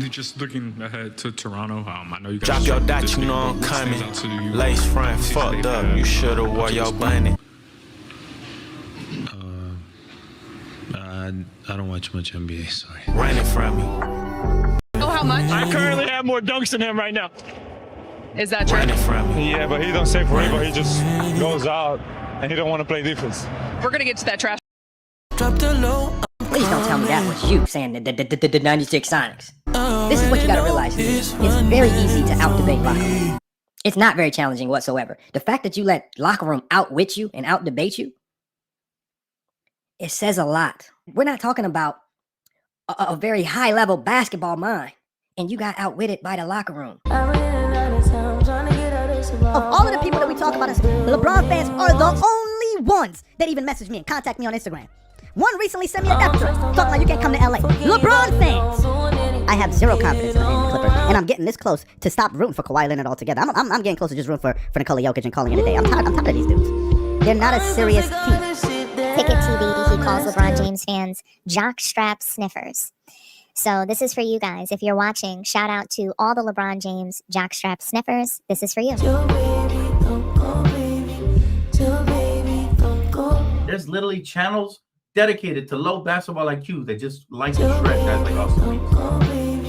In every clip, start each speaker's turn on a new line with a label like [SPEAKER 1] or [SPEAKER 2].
[SPEAKER 1] Just looking ahead to Toronto, I know you guys
[SPEAKER 2] drop your dot, you know I'm coming. Lace front, fucked up. You should've wore your bunny.
[SPEAKER 3] I don't watch much NBA, sorry.
[SPEAKER 2] Running from me.
[SPEAKER 4] Oh, how much?
[SPEAKER 5] I currently have more dunks than him right now.
[SPEAKER 4] Is that true?
[SPEAKER 2] Running from me.
[SPEAKER 5] Yeah, but he don't save for anybody. He just goes out and he don't want to play defense.
[SPEAKER 4] We're gonna get to that trash.
[SPEAKER 2] Drop the low.
[SPEAKER 6] Please don't tell me that was you saying the 96 Sonics. This is what you gotta realize. It's very easy to out-debate locker room. It's not very challenging whatsoever. The fact that you let locker room outwit you and out-debate you, it says a lot. We're not talking about a very high-level basketball mind, and you got outwitted by the locker room.
[SPEAKER 7] Of all of the people that we talk about as LeBron fans are the only ones that even message me and contact me on Instagram. One recently sent me a death threat, talking about you can't come to LA. LeBron fans! I have zero confidence in the Clippers, and I'm getting this close to stop rooting for Kawhi Leonard altogether. I'm getting close to just rooting for Nikola Jokic and calling it a day. I'm tired of these dudes. They're not a serious team.
[SPEAKER 8] Ticket TV, he calls LeBron James fans jockstrap sniffers. So this is for you guys. If you're watching, shout out to all the LeBron James jockstrap sniffers. This is for you.
[SPEAKER 9] There's literally channels dedicated to low basketball IQ that just like to shred guys like Austin Reeves.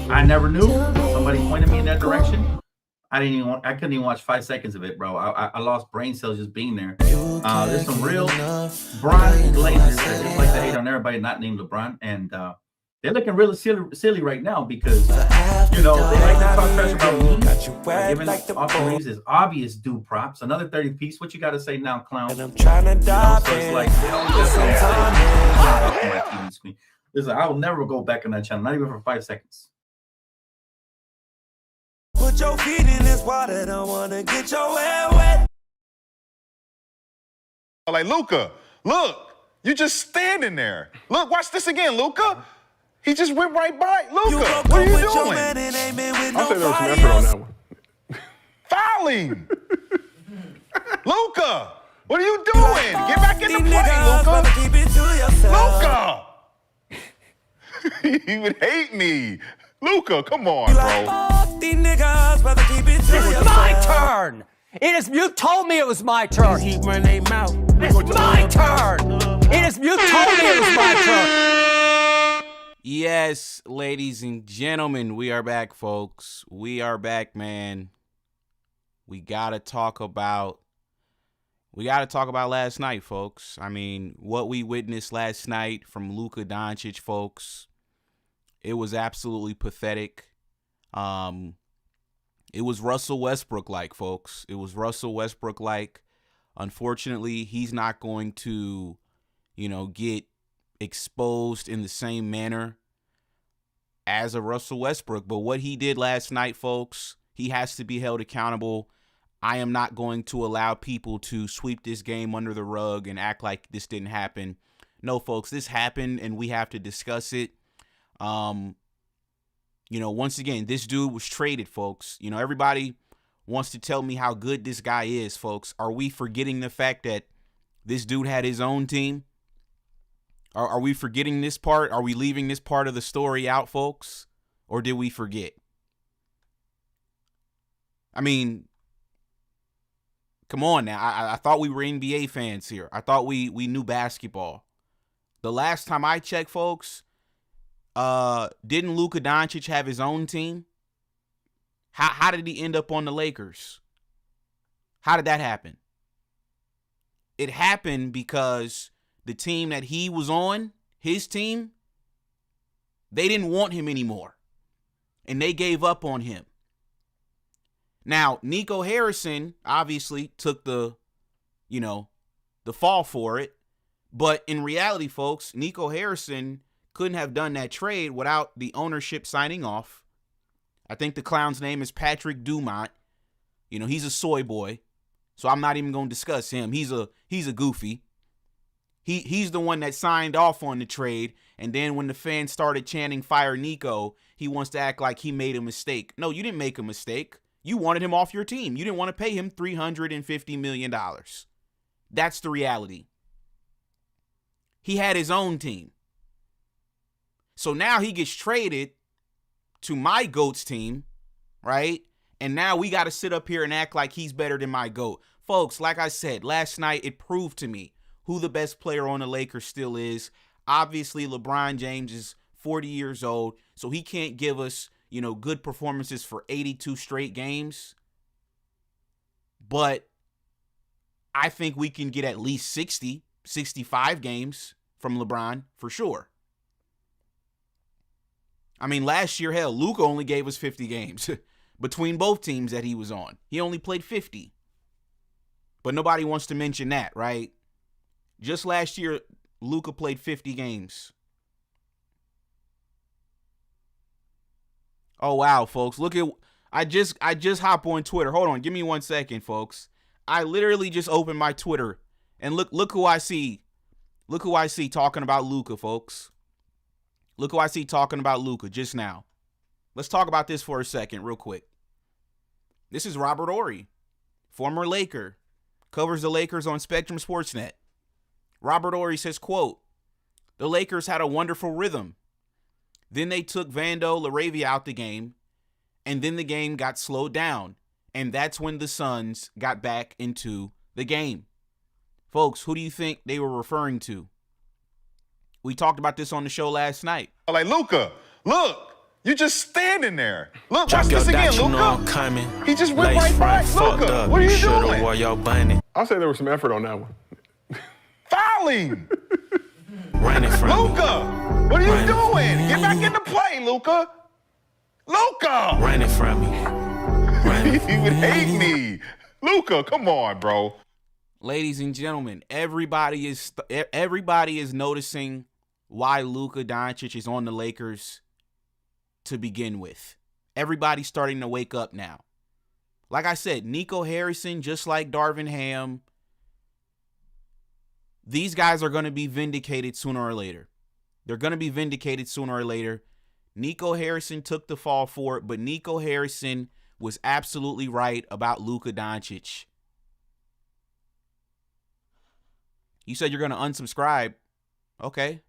[SPEAKER 9] I never knew. Somebody pointed me in that direction. I couldn't even watch 5 seconds of it, bro. I lost brain cells just being there. There's some real Bron Glazers that just like to hate on everybody not named LeBron, and they're looking really silly right now because they like to talk trash about me, giving Austin Reeves his obvious due props. Another 30 piece. What you got to say now, clown? And I'm trying to dive so it's like they don't just on my TV screen. Listen, I will never go back on that channel, not even for 5 seconds.
[SPEAKER 2] Put your feet in this water, don't wanna get your hair wet.
[SPEAKER 10] Like, Luka, look, you just standing there. Look, watch this again, Luka. He just went right by. Luka, what are you doing?
[SPEAKER 11] I'll say there was some effort on that one.
[SPEAKER 10] Fouling. Luka, what are you doing? Get back in the play, Luka. Luka. You would hate me. Luka, come on, bro.
[SPEAKER 12] This is my turn. You told me it was my turn. It's my turn. You told me it was my turn.
[SPEAKER 13] Yes, ladies and gentlemen, we are back, folks. We are back, man. We gotta talk about last night, folks. I mean, what we witnessed last night from Luka Doncic, folks. It was absolutely pathetic. It was Russell Westbrook-like, folks. It was Russell Westbrook-like. Unfortunately, he's not going to, get exposed in the same manner as a Russell Westbrook. But what he did last night, folks, he has to be held accountable. I am not going to allow people to sweep this game under the rug and act like this didn't happen. No, folks, this happened, and we have to discuss it. Once again, this dude was traded, folks. Everybody wants to tell me how good this guy is, folks. Are we forgetting the fact that this dude had his own team? Are we forgetting this part? Are we leaving this part of the story out, folks? Or did we forget? I mean, come on now. I thought we were NBA fans here. I thought we knew basketball. The last time I checked, folks, didn't Luka Doncic have his own team? How did he end up on the Lakers? How did that happen? It happened because the team that he was on, his team, they didn't want him anymore. And they gave up on him. Now, Nico Harrison obviously took the fall for it. But in reality, folks, Nico Harrison couldn't have done that trade without the ownership signing off. I think the clown's name is Patrick Dumont. He's a soy boy, so I'm not even going to discuss him. He's a goofy. He's the one that signed off on the trade, and then when the fans started chanting "Fire Nico," he wants to act like he made a mistake. No, you didn't make a mistake. You wanted him off your team. You didn't want to pay him $350 million. That's the reality. He had his own team. So now he gets traded to my GOAT's team, right? And now we got to sit up here and act like he's better than my GOAT. Folks, like I said, last night it proved to me who the best player on the Lakers still is. Obviously, LeBron James is 40 years old, so he can't give us, good performances for 82 straight games. But I think we can get at least 60, 65 games from LeBron for sure. I mean, last year, hell, Luka only gave us 50 games between both teams that he was on. He only played 50. But nobody wants to mention that, right? Just last year, Luka played 50 games. Oh, wow, folks. Look at, I just hop on Twitter. Hold on. Give me 1 second, folks. I literally just opened my Twitter and look who I see. Look who I see talking about Luka, folks. Look who I see talking about Luka just now. Let's talk about this for a second real quick. This is Robert Horry, former Laker, covers the Lakers on Spectrum Sportsnet. Robert Horry says, quote, "The Lakers had a wonderful rhythm. Then they took Vando LaRavia out the game, and then the game got slowed down, and that's when the Suns got back into the game." Folks, who do you think they were referring to? We talked about this on the show last night.
[SPEAKER 10] Like, Luka, look, you just standing there. Look, watch this again, Luka. He just went right by. Luka, what are you doing?
[SPEAKER 2] While y'all binding.
[SPEAKER 11] I'll say there was some effort on that one.
[SPEAKER 10] Fouling.
[SPEAKER 2] Running from
[SPEAKER 10] Luka, what are you doing? Get back into play, Luka. Luka.
[SPEAKER 2] Running from me.
[SPEAKER 10] You would hate me. Luka, come on, bro.
[SPEAKER 13] Ladies and gentlemen, everybody is noticing why Luka Doncic is on the Lakers to begin with. Everybody's starting to wake up now. Like I said, Nico Harrison, just like Darvin Ham, these guys are going to be vindicated sooner or later. They're going to be vindicated sooner or later. Nico Harrison took the fall for it, but Nico Harrison was absolutely right about Luka Doncic. You said you're going to unsubscribe. Okay.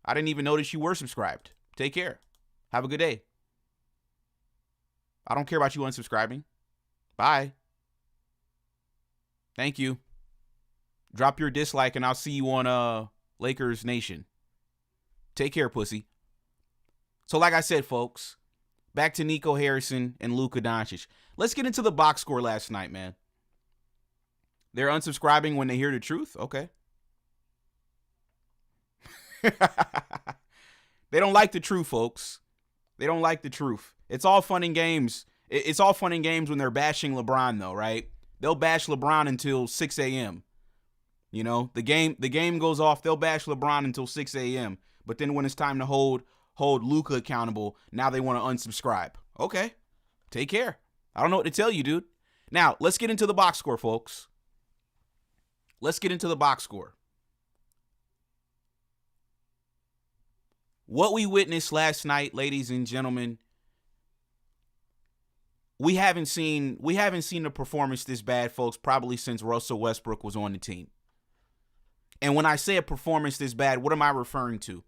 [SPEAKER 13] I didn't even notice you were subscribed. Take care. Have a good day. I don't care about you unsubscribing. Bye. Thank you. Drop your dislike and I'll see you on Lakers Nation. Take care, pussy. So like I said, folks, back to Nico Harrison and Luka Doncic. Let's get into the box score last night, man. They're unsubscribing when they hear the truth? Okay. They don't like the truth, folks. They don't like the truth. It's all fun and games. It's all fun and games when they're bashing LeBron, though, right? They'll bash LeBron until 6 a.m. You know, the game goes off. They'll bash LeBron until 6 a.m. But then when it's time to hold Luka accountable, now they want to unsubscribe. Okay, take care. I don't know what to tell you, dude. Now, let's get into the box score, folks. Let's get into the box score. What we witnessed last night, ladies and gentlemen, we haven't seen a performance this bad, folks, probably since Russell Westbrook was on the team. And when I say a performance this bad, what am I referring to?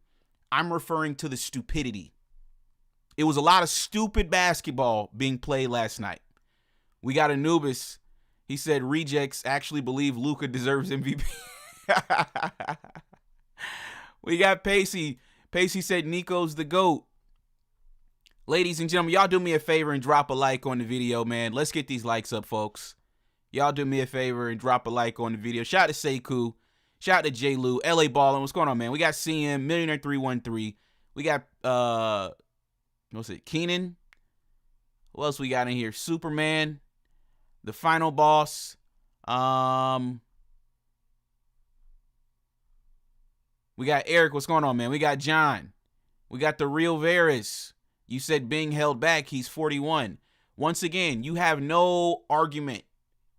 [SPEAKER 13] I'm referring to the stupidity. It was a lot of stupid basketball being played last night. We got Anubis. He said rejects actually believe Luka deserves MVP. We got Pacey. Pacey said Nico's the GOAT. Ladies and gentlemen, y'all do me a favor and drop a like on the video, man. Let's get these likes up, folks. Y'all do me a favor and drop a like on the video. Shout out to Sekou. Shout out to J. Lou. LA Ballin'. What's going on, man? We got CM, Millionaire 313. We got, what's it? Keenan. Who else we got in here? Superman. The Final Boss. We got Eric. What's going on, man? We got John. We got the Real Varys. You said being held back. He's 41. Once again, you have no argument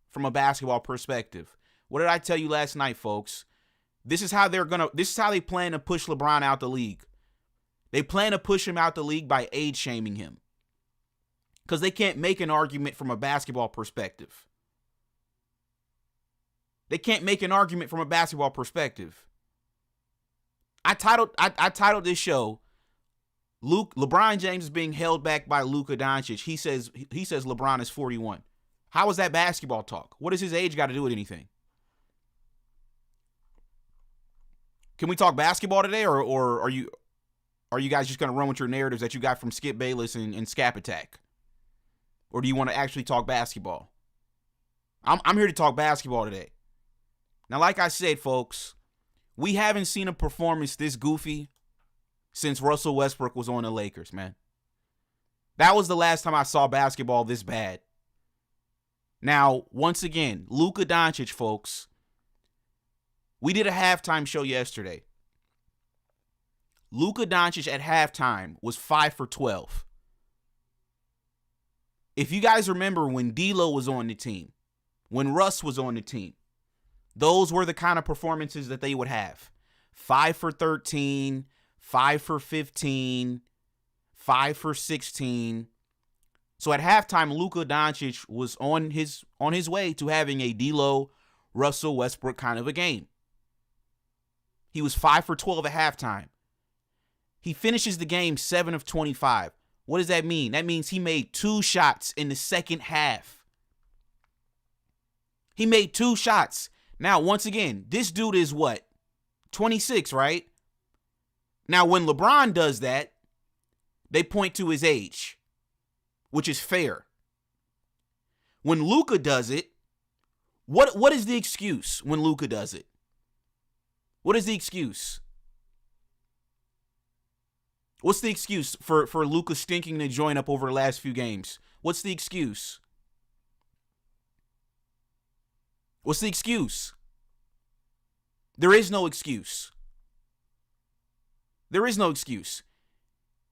[SPEAKER 13] from a basketball perspective. What did I tell you last night, folks? This is how they plan to push LeBron out the league. They plan to push him out the league by age shaming him. Because they can't make an argument from a basketball perspective. They can't make an argument from a basketball perspective. I titled this show, LeBron James is being held back by Luka Doncic. He says LeBron is 41. How is that basketball talk? What does his age got to do with anything? Can we talk basketball today, or are you guys just going to run with your narratives that you got from Skip Bayless and Scap Attack? Or do you want to actually talk basketball? I'm here to talk basketball today. Now, like I said, folks, we haven't seen a performance this goofy since Russell Westbrook was on the Lakers, man. That was the last time I saw basketball this bad. Now, once again, Luka Doncic, folks. We did a halftime show yesterday. Luka Doncic at halftime was 5 for 12. If you guys remember when D'Lo was on the team, when Russ was on the team, those were the kind of performances that they would have. 5 for 13, 5 for 15, 5 for 16. So at halftime, Luka Doncic was on his way to having a D'Lo, Russell Westbrook kind of a game. He was 5 for 12 at halftime. He finishes the game 7 of 25. What does that mean? That means he made 2 shots in the second half. He made 2 shots. Now, once again, this dude is what? 26, right? Now, when LeBron does that, they point to his age, which is fair. When Luka does it, what is the excuse when Luka does it? What is the excuse? What's the excuse for Luka stinking the joint up over the last few games? What's the excuse? What's the excuse? There is no excuse. There is no excuse.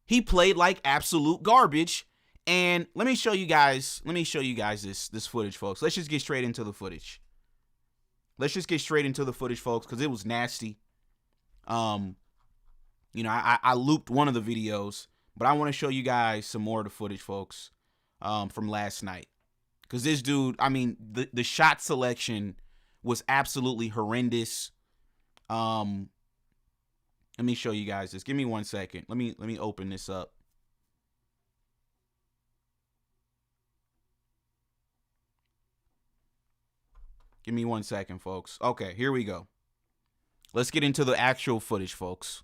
[SPEAKER 13] He played like absolute garbage. And let me show you guys this footage, folks. Let's just get straight into the footage. Folks, because it was nasty. I looped one of the videos, but I want to show you guys some more of the footage, folks, from last night. Because this dude, I mean, the shot selection was absolutely horrendous. Let me show you guys this. Give me 1 second. Let me open this up. Give me 1 second, folks. Okay, here we go. Let's get into the actual footage, folks.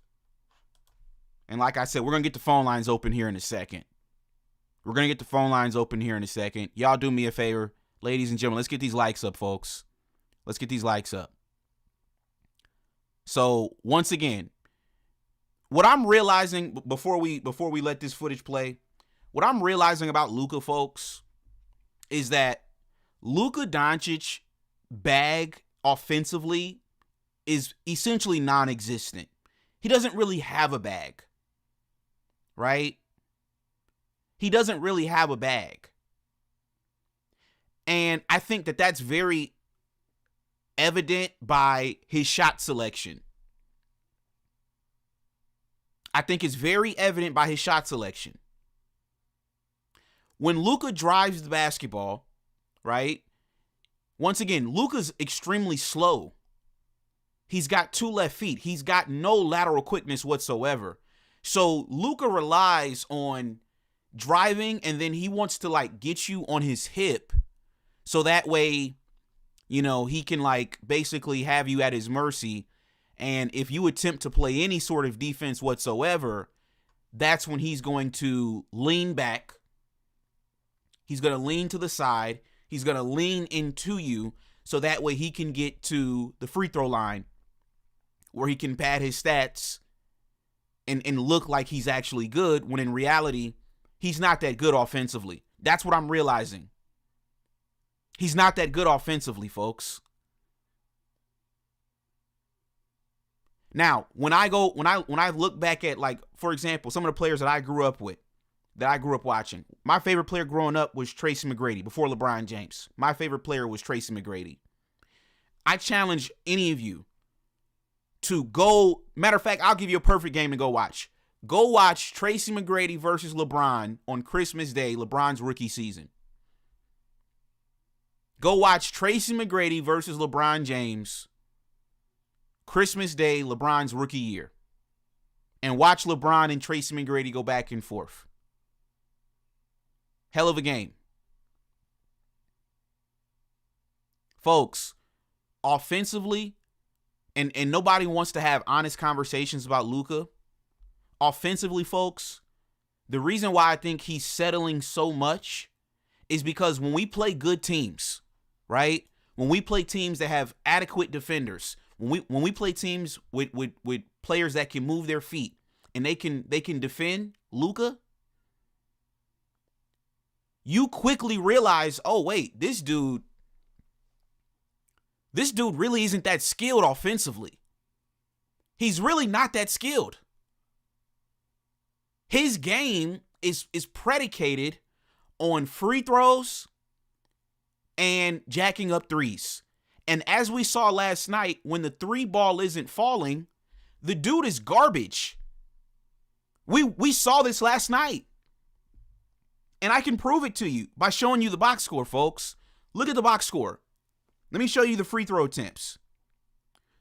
[SPEAKER 13] And like I said, we're going to get the phone lines open here in a second. Y'all do me a favor, ladies and gentlemen. Let's get these likes up, folks. Let's get these likes up. So, once again, what I'm realizing before we let this footage play, what I'm realizing about Luka, folks, is that Luka Doncic bag offensively is essentially non-existent. He doesn't really have a bag, right? He doesn't really have a bag. And I think that that's very evident by his shot selection. I think it's very evident by his shot selection. When Luka drives the basketball, right? Once again, Luka's extremely slow. He's got 2 left feet. He's got no lateral quickness whatsoever. So Luka relies on driving, and then he wants to like get you on his hip so that way, you know, he can like basically have you at his mercy. And if you attempt to play any sort of defense whatsoever, that's when he's going to lean back. He's going to lean to the side. He's going to lean into you so that way he can get to the free throw line where he can pad his stats and look like he's actually good, when in reality, he's not that good offensively. That's what I'm realizing. He's not that good offensively, folks. Now, when I look back at, like, for example, some of the players that I grew up with, that I grew up watching. My favorite player growing up was Tracy McGrady before LeBron James. My favorite player was Tracy McGrady. I challenge any of you to go. Matter of fact, I'll give you a perfect game to go watch. Go watch Tracy McGrady versus LeBron on Christmas Day, LeBron's rookie season. Go watch Tracy McGrady versus LeBron James, Christmas Day, LeBron's rookie year. and watch LeBron and Tracy McGrady go back and forth. Hell of a game. Folks, offensively, and nobody wants to have honest conversations about Luka. Offensively, folks, the reason why I think he's settling so much is because when we play good teams, right? When we play teams that have adequate defenders, when we play teams with players that can move their feet and they can defend Luka, you quickly realize, oh wait, this dude really isn't that skilled offensively. He's really not that skilled. His game is predicated on free throws and jacking up threes. And as we saw last night, when the three ball isn't falling, the dude is garbage. We saw this last night. And I can prove it to you by showing you the box score, folks. Look at the box score. Let me show you the free throw attempts.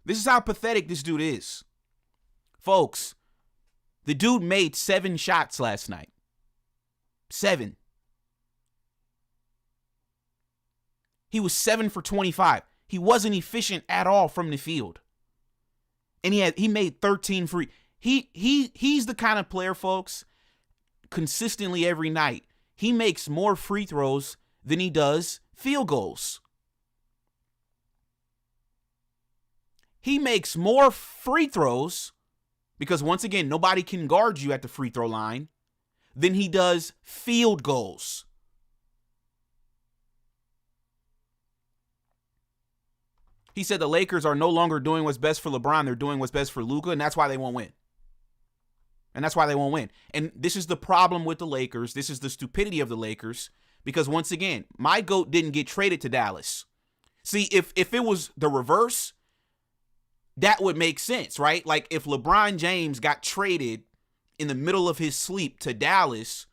[SPEAKER 13] This is how pathetic this dude is. Folks, the dude made 7 shots last night. 7. He was 7 for 25. He wasn't efficient at all from the field. And he made 13 free. He's the kind of player, folks, consistently every night, he makes more free throws than he does field goals. He makes more free throws because, once again, nobody can guard you at the free throw line than he does field goals. He said the Lakers are no longer doing what's best for LeBron. They're doing what's best for Luka, and that's why they won't win. And this is the problem with the Lakers. This is the stupidity of the Lakers because, once again, my GOAT didn't get traded to Dallas. See, if it was the reverse, that would make sense, right? Like if LeBron James got traded in the middle of his sleep to Dallas,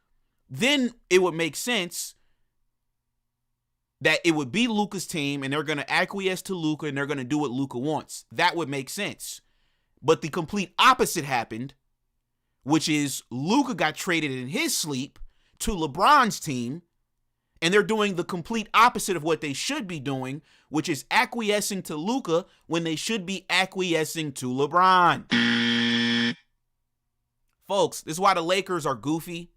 [SPEAKER 13] then it would make sense that it would be Luka's team and they're going to acquiesce to Luka and they're going to do what Luka wants. That would make sense. But the complete opposite happened, which is Luka got traded in his sleep to LeBron's team, and they're doing the complete opposite of what they should be doing, which is acquiescing to Luka when they should be acquiescing to LeBron. Folks, this is why the Lakers are goofy.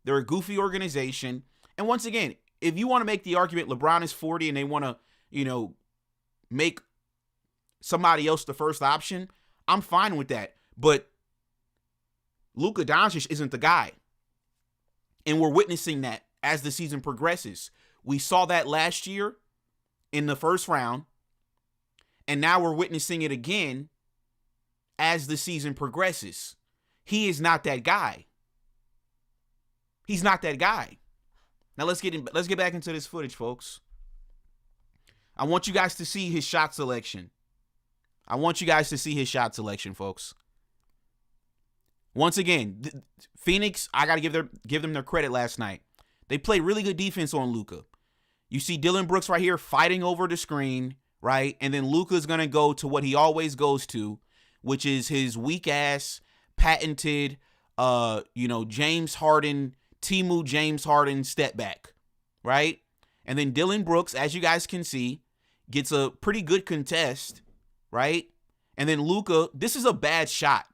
[SPEAKER 13] They're a goofy organization. And once again, if you want to make the argument LeBron is 40 and they want to, make somebody else the first option, I'm fine with that. But Luka Doncic isn't the guy. And we're witnessing that as the season progresses. We saw that last year in the first round. And now we're witnessing it again as the season progresses. He is not that guy. He's not that guy. Now let's get back into this footage, folks. I want you guys to see his shot selection. Folks. Once again, Phoenix, I got to give them their credit last night. They played really good defense on Luka. You see Dillon Brooks right here fighting over the screen, right? And then Luka's going to go to what he always goes to, which is his weak-ass, patented, James Harden, Timu James Harden step back, right? And then Dillon Brooks, as you guys can see, gets a pretty good contest, right? And then Luka, this is a bad shot.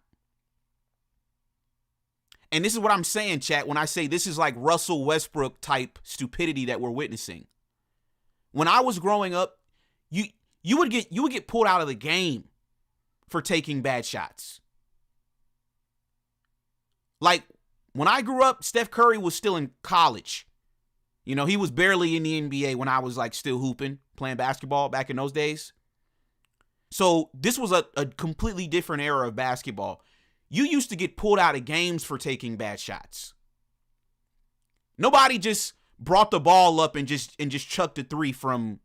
[SPEAKER 13] And this is what I'm saying, chat, when I say this is like Russell Westbrook type stupidity that we're witnessing. When I was growing up, you would get pulled out of the game for taking bad shots. Like when I grew up, Steph Curry was still in college. He was barely in the NBA when I was like still hooping, playing basketball back in those days. So this was a completely different era of basketball. You used to get pulled out of games for taking bad shots. Nobody just brought the ball up and just chucked a three from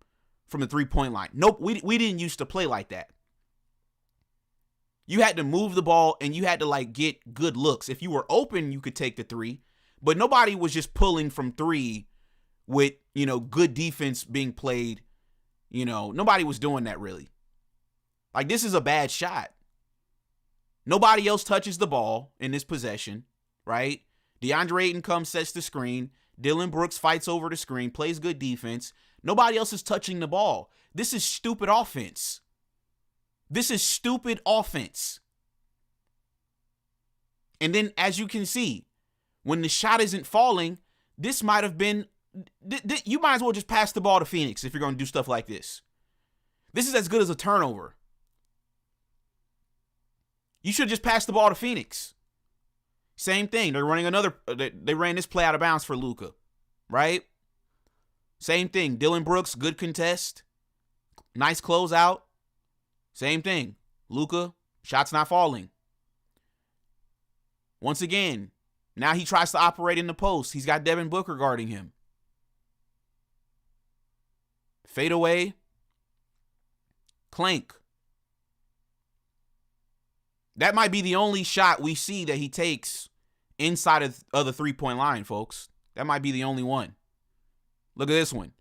[SPEAKER 13] the 3-point line. Nope, we didn't used to play like that. You had to move the ball and you had to get good looks. If you were open, you could take the three, but nobody was just pulling from three with, good defense being played. Nobody was doing that really. Like, this is a bad shot. Nobody else touches the ball in this possession, right? DeAndre Ayton comes, sets the screen. Dillon Brooks fights over the screen, plays good defense. Nobody else is touching the ball. This is stupid offense. This is stupid offense. And then, as you can see, when the shot isn't falling, this might have been, you might as well just pass the ball to Phoenix if you're going to do stuff like this. This is as good as a turnover. You should just pass the ball to Phoenix. Same thing. They're running they ran this play out of bounds for Luka, right? Same thing. Dillon Brooks, good contest. Nice closeout. Same thing. Luka, shot's not falling. Once again, now he tries to operate in the post. He's got Devin Booker guarding him. Fade away. Clank. That might be the only shot we see that he takes inside of the three-point line, folks. That might be the only one. Look at this one.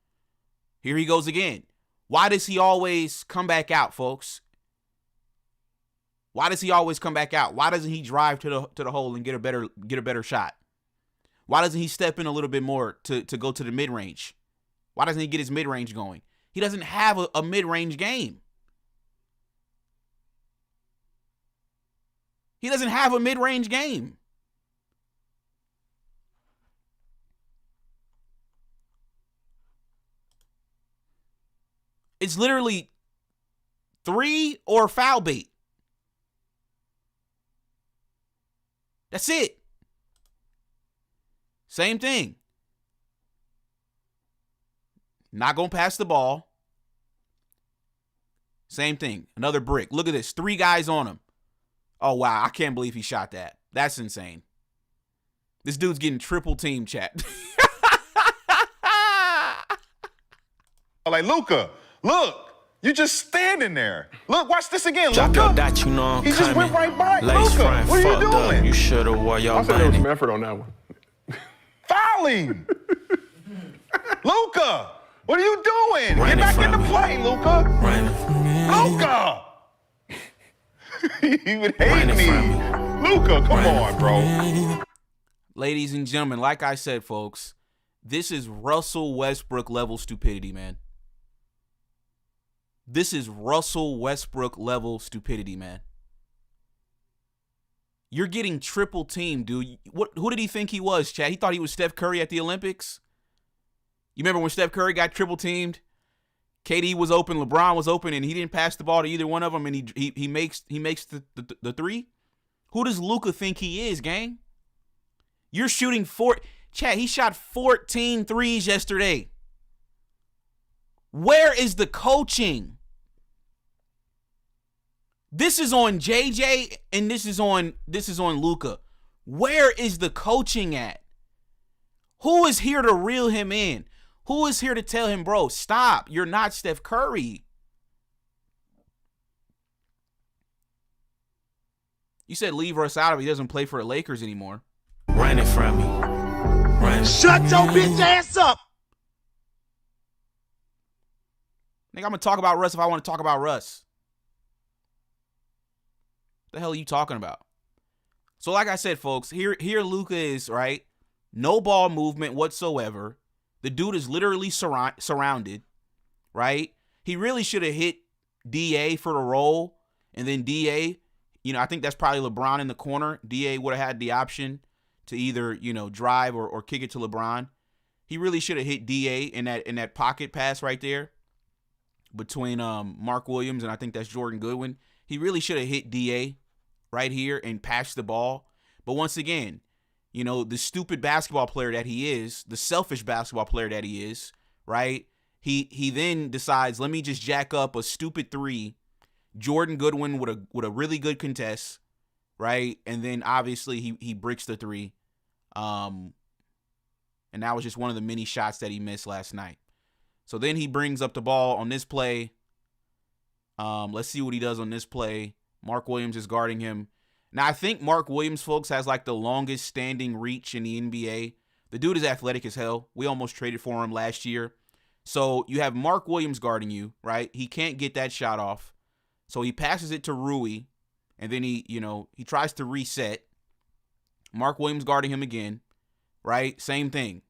[SPEAKER 13] Here he goes again. Why does he always come back out, folks? Why does he always come back out? Why doesn't he drive to the hole and get a better shot? Why doesn't he step in a little bit more to go to the mid-range? Why doesn't he get his mid-range going? He doesn't have a mid-range game. He doesn't have a mid-range game. It's literally 3 or foul bait. That's it. Same thing. Not going to pass the ball. Same thing. Another brick. Look at this. 3 guys on him. Oh, wow. I can't believe he shot that. That's insane. This dude's getting triple team, chat.
[SPEAKER 10] Like, Luka, look. You just standing there. Look, watch this again,
[SPEAKER 2] Drop
[SPEAKER 10] Luka.
[SPEAKER 2] your dot, you know I'm
[SPEAKER 10] He just went right by.
[SPEAKER 2] Lace
[SPEAKER 10] Luka,
[SPEAKER 2] front,
[SPEAKER 10] what are you
[SPEAKER 2] fucked up.
[SPEAKER 10] doing?
[SPEAKER 2] You should have wore your
[SPEAKER 11] I said there was
[SPEAKER 2] bunny.
[SPEAKER 11] some effort on that one.
[SPEAKER 10] Fouling. Luka, what are you doing?
[SPEAKER 2] Running
[SPEAKER 10] Get back
[SPEAKER 2] from
[SPEAKER 10] into
[SPEAKER 2] me.
[SPEAKER 10] play, Luka.
[SPEAKER 2] Running from me.
[SPEAKER 10] Luka. You would hate
[SPEAKER 2] Running
[SPEAKER 10] me.
[SPEAKER 2] from
[SPEAKER 10] Luka, come on, bro.
[SPEAKER 13] Ladies and gentlemen, like I said, folks, this is Russell Westbrook level stupidity, man. This is Russell Westbrook level stupidity, man. You're getting triple teamed, dude. Who did he think he was, Chad? He thought he was Steph Curry at the Olympics? You remember when Steph Curry got triple teamed? KD was open, LeBron was open, and he didn't pass the ball to either one of them, and he makes the three? Who does Luka think he is, gang? You're shooting Chad, he shot 14 threes yesterday. Where is the coaching? This is on JJ and this is on Luka. Where is the coaching at? Who is here to reel him in? Who is here to tell him, bro, stop. You're not Steph Curry. You said leave Russ out of it. He doesn't play for the Lakers anymore.
[SPEAKER 2] Running from me. Running.
[SPEAKER 12] Shut your bitch ass up.
[SPEAKER 13] Nigga, I'm going to talk about Russ if I want to talk about Russ. What the hell are you talking about? So like I said, folks, here Luka is, right? No ball movement whatsoever. The dude is literally surrounded, right? He really should have hit DA for the roll. And then DA, I think that's probably LeBron in the corner. DA would have had the option to either, drive or kick it to LeBron. He really should have hit DA in that pocket pass right there between Mark Williams and I think that's Jordan Goodwin. He really should have hit DA right here and passed the ball. But once again, the stupid basketball player that he is, the selfish basketball player that he is, right? He then decides, let me just jack up a stupid three. Jordan Goodwin with a really good contest, right? And then obviously he bricks the three. And that was just one of the many shots that he missed last night. So then he brings up the ball on this play. Let's see what he does on this play. Mark Williams is guarding him. Now, I think Mark Williams, folks, has like the longest standing reach in the NBA. The dude is athletic as hell. We almost traded for him last year. So you have Mark Williams guarding you, right? He can't get that shot off. So he passes it to Rui. And then he tries to reset. Mark Williams guarding him again, right? Same thing.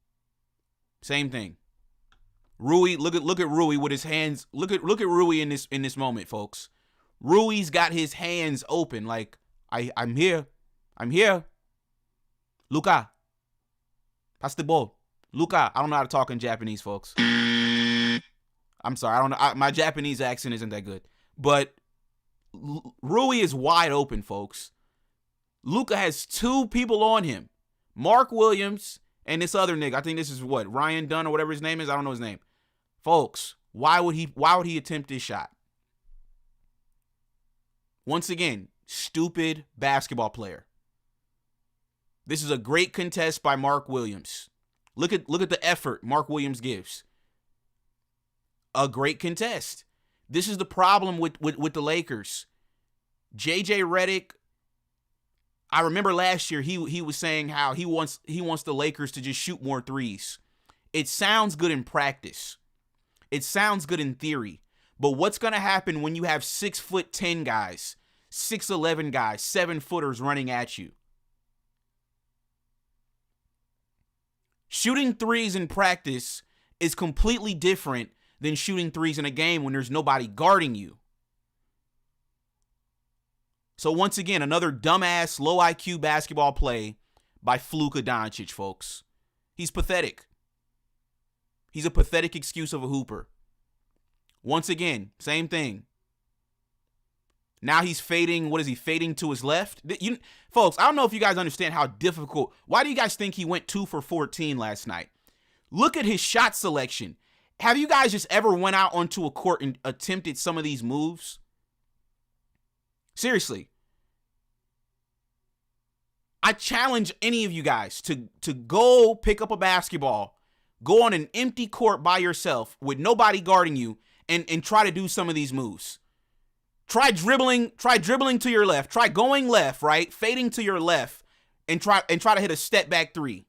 [SPEAKER 13] Rui, look at Rui with his hands. Look at Rui in this moment, folks. Rui's got his hands open, like I'm here. Luka, pass the ball. Luka, I don't know how to talk in Japanese, folks. I'm sorry, I don't know. My Japanese accent isn't that good, but Rui is wide open, folks. Luka has two people on him, Mark Williams and this other nigga. I think this is what, Ryan Dunn or whatever his name is. I don't know his name. Folks, why would he attempt this shot? Once again, stupid basketball player. This is a great contest by Mark Williams. Look at the effort Mark Williams gives. A great contest. This is the problem with the Lakers. JJ Redick, I remember last year he was saying how he wants the Lakers to just shoot more threes. It sounds good in practice. It sounds good in theory. But what's going to happen when you have 6'10" guys, 6'11" guys, 7-footers running at you? Shooting threes in practice is completely different than shooting threes in a game when there's nobody guarding you. So once again, another dumbass, low IQ basketball play by Luka Doncic, folks. He's pathetic. He's a pathetic excuse of a hooper. Once again, same thing. Now he's fading. What is he fading to his left? Folks, I don't know if you guys understand how difficult. Why do you guys think he went 2 for 14 last night? Look at his shot selection. Have you guys just ever went out onto a court and attempted some of these moves? Seriously. I challenge any of you guys to go pick up a basketball, go on an empty court by yourself with nobody guarding you, and try to do some of these moves. Try dribbling to your left. Try going left, right? Fading to your left and try to hit a step back three.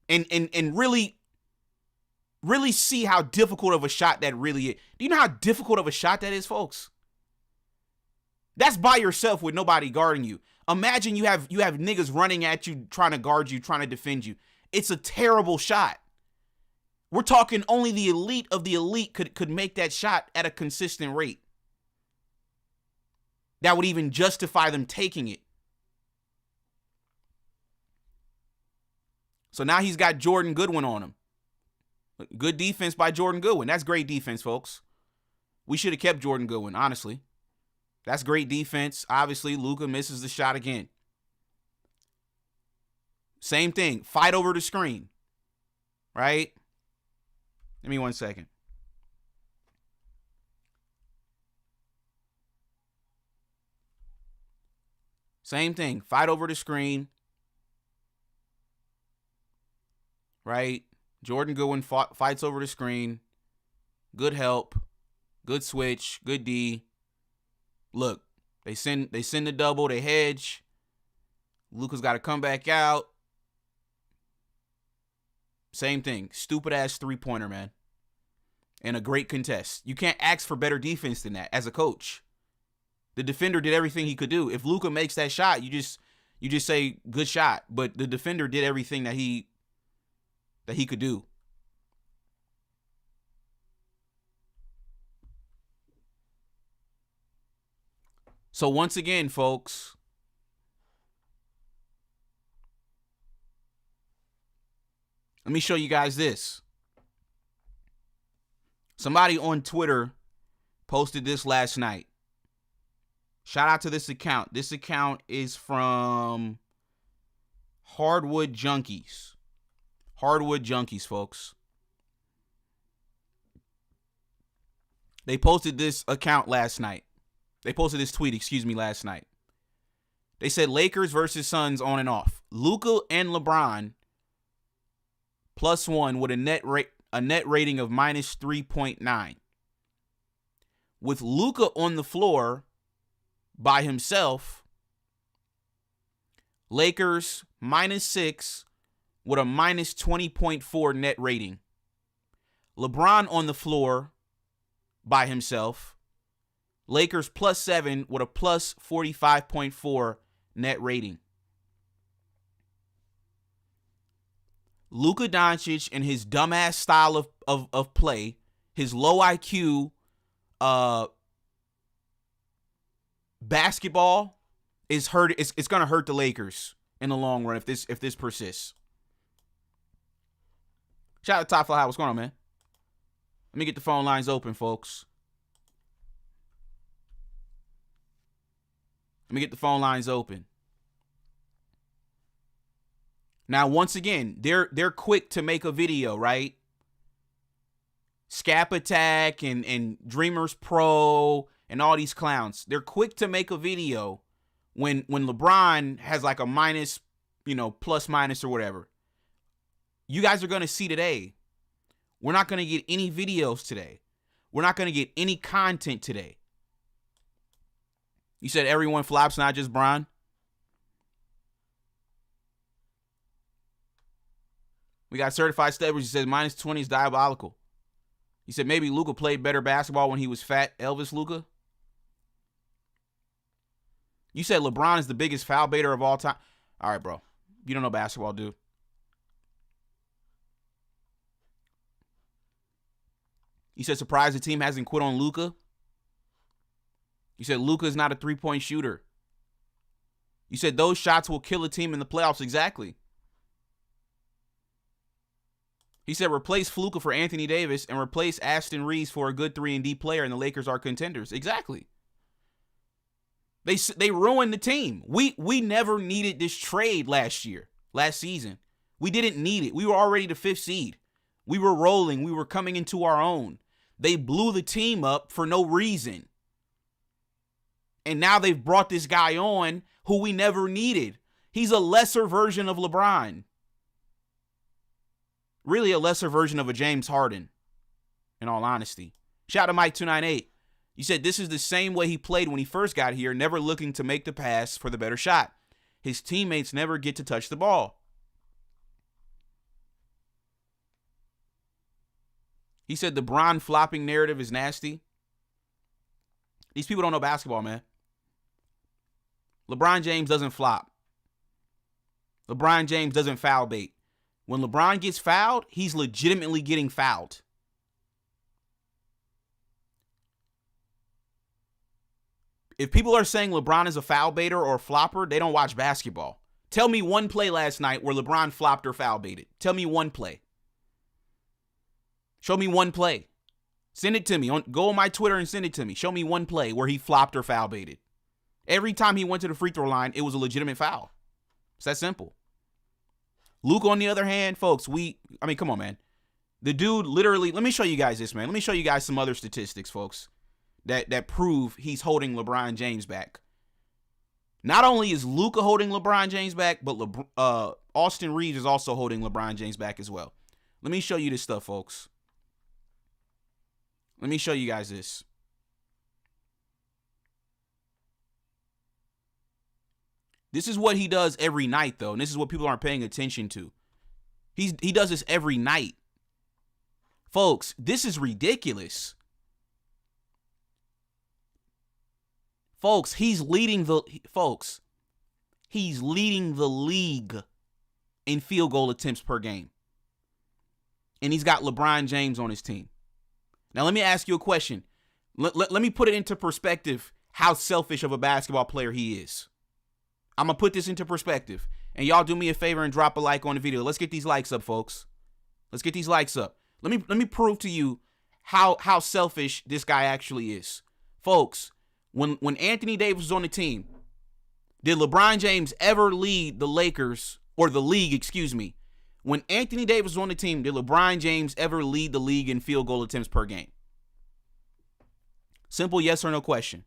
[SPEAKER 13] And really see how difficult of a shot that really is. Do you know how difficult of a shot that is, folks? That's by yourself with nobody guarding you. Imagine you have niggas running at you, trying to guard you, trying to defend you. It's a terrible shot. We're talking only the elite of the elite could make that shot at a consistent rate. That would even justify them taking it. So now he's got Jordan Goodwin on him. Good defense by Jordan Goodwin. That's great defense, folks. We should have kept Jordan Goodwin, honestly. That's great defense. Obviously, Luka misses the shot again. Same thing. Fight over the screen. Right? Give me 1 second. Same thing. Fight over the screen. Right? Jordan Goodwin fights over the screen. Good help. Good switch. Good D. Look, they send the double. They hedge. Luka's got to come back out. Same thing. Stupid ass 3-pointer, man. And a great contest. You can't ask for better defense than that as a coach. The defender did everything he could do. If Luka makes that shot, you just say good shot. But the defender did everything that he could do. So once again, folks, let me show you guys this. Somebody on Twitter posted this last night. Shout out to this account. This account is from Hardwood Junkies. Hardwood Junkies, folks. They posted this account last night. They posted this tweet, last night. They said Lakers versus Suns on and off. Luka and LeBron +1 with a net rating of -3.9. With Luka on the floor by himself, Lakers -6 with a -20.4 net rating. LeBron on the floor by himself, Lakers +7 with a +45.4 net rating. Luka Doncic and his dumbass style of play, his low IQ basketball is hurt. It's gonna hurt the Lakers in the long run if this persists. Shout out to Top Fly. What's going on, man? Let me get the phone lines open, folks. Let me get the phone lines open. Now, once again, they're quick to make a video, right? Scap Attack and Dreamers Pro and all these clowns. They're quick to make a video when LeBron has like a minus, plus minus or whatever. You guys are going to see today. We're not going to get any videos today. We're not going to get any content today. You said everyone flops, not just Bron? We got Certified Stebbers. He says -20 is diabolical. He said maybe Luka played better basketball when he was fat. Elvis Luka. You said LeBron is the biggest foul baiter of all time. All right, bro. You don't know basketball, dude. You said surprised the team hasn't quit on Luka. You said Luka is not a three-point shooter. You said those shots will kill a team in the playoffs. Exactly. He said replace Fluka for Anthony Davis and replace Aston Reeves for a good 3-and-D player, and the Lakers are contenders. Exactly. They ruined the team. We never needed this trade last season. We didn't need it. We were already the 5th seed. We were rolling. We were coming into our own. They blew the team up for no reason. And now they've brought this guy on who we never needed. He's a lesser version of LeBron. Really a lesser version of a James Harden, in all honesty. Shout out to Mike298. You said this is the same way he played when he first got here, never looking to make the pass for the better shot. His teammates never get to touch the ball. He said the Bron flopping narrative is nasty. These people don't know basketball, man. LeBron James doesn't flop. LeBron James doesn't foul bait. When LeBron gets fouled, he's legitimately getting fouled. If people are saying LeBron is a foul baiter or a flopper, they don't watch basketball. Tell me one play last night where LeBron flopped or foul baited. Tell me one play. Show me one play. Send it to me. Go on my Twitter and send it to me. Show me one play where he flopped or foul baited. Every time he went to the free throw line, it was a legitimate foul. It's that simple. Luke, on the other hand, folks, come on, man. The dude literally, let me show you guys this, man. Let me show you guys some other statistics, folks, that prove he's holding LeBron James back. Not only is Luka holding LeBron James back, but Austin Reeves is also holding LeBron James back as well. Let me show you this stuff, folks. Let me show you guys this. This is what he does every night, though, and this is what people aren't paying attention to. He does this every night. Folks, this is ridiculous. Folks, he's leading the league in field goal attempts per game. And he's got LeBron James on his team. Now, let me ask you a question. Let me put it into perspective how selfish of a basketball player he is. I'm going to put this into perspective. And y'all do me a favor and drop a like on the video. Let's get these likes up, folks. Let's get these likes up. Let me prove to you how selfish this guy actually is. Folks, when Anthony Davis was on the team, did LeBron James ever lead the Lakers, or the league, excuse me? When Anthony Davis was on the team, did LeBron James ever lead the league in field goal attempts per game? Simple yes or no question.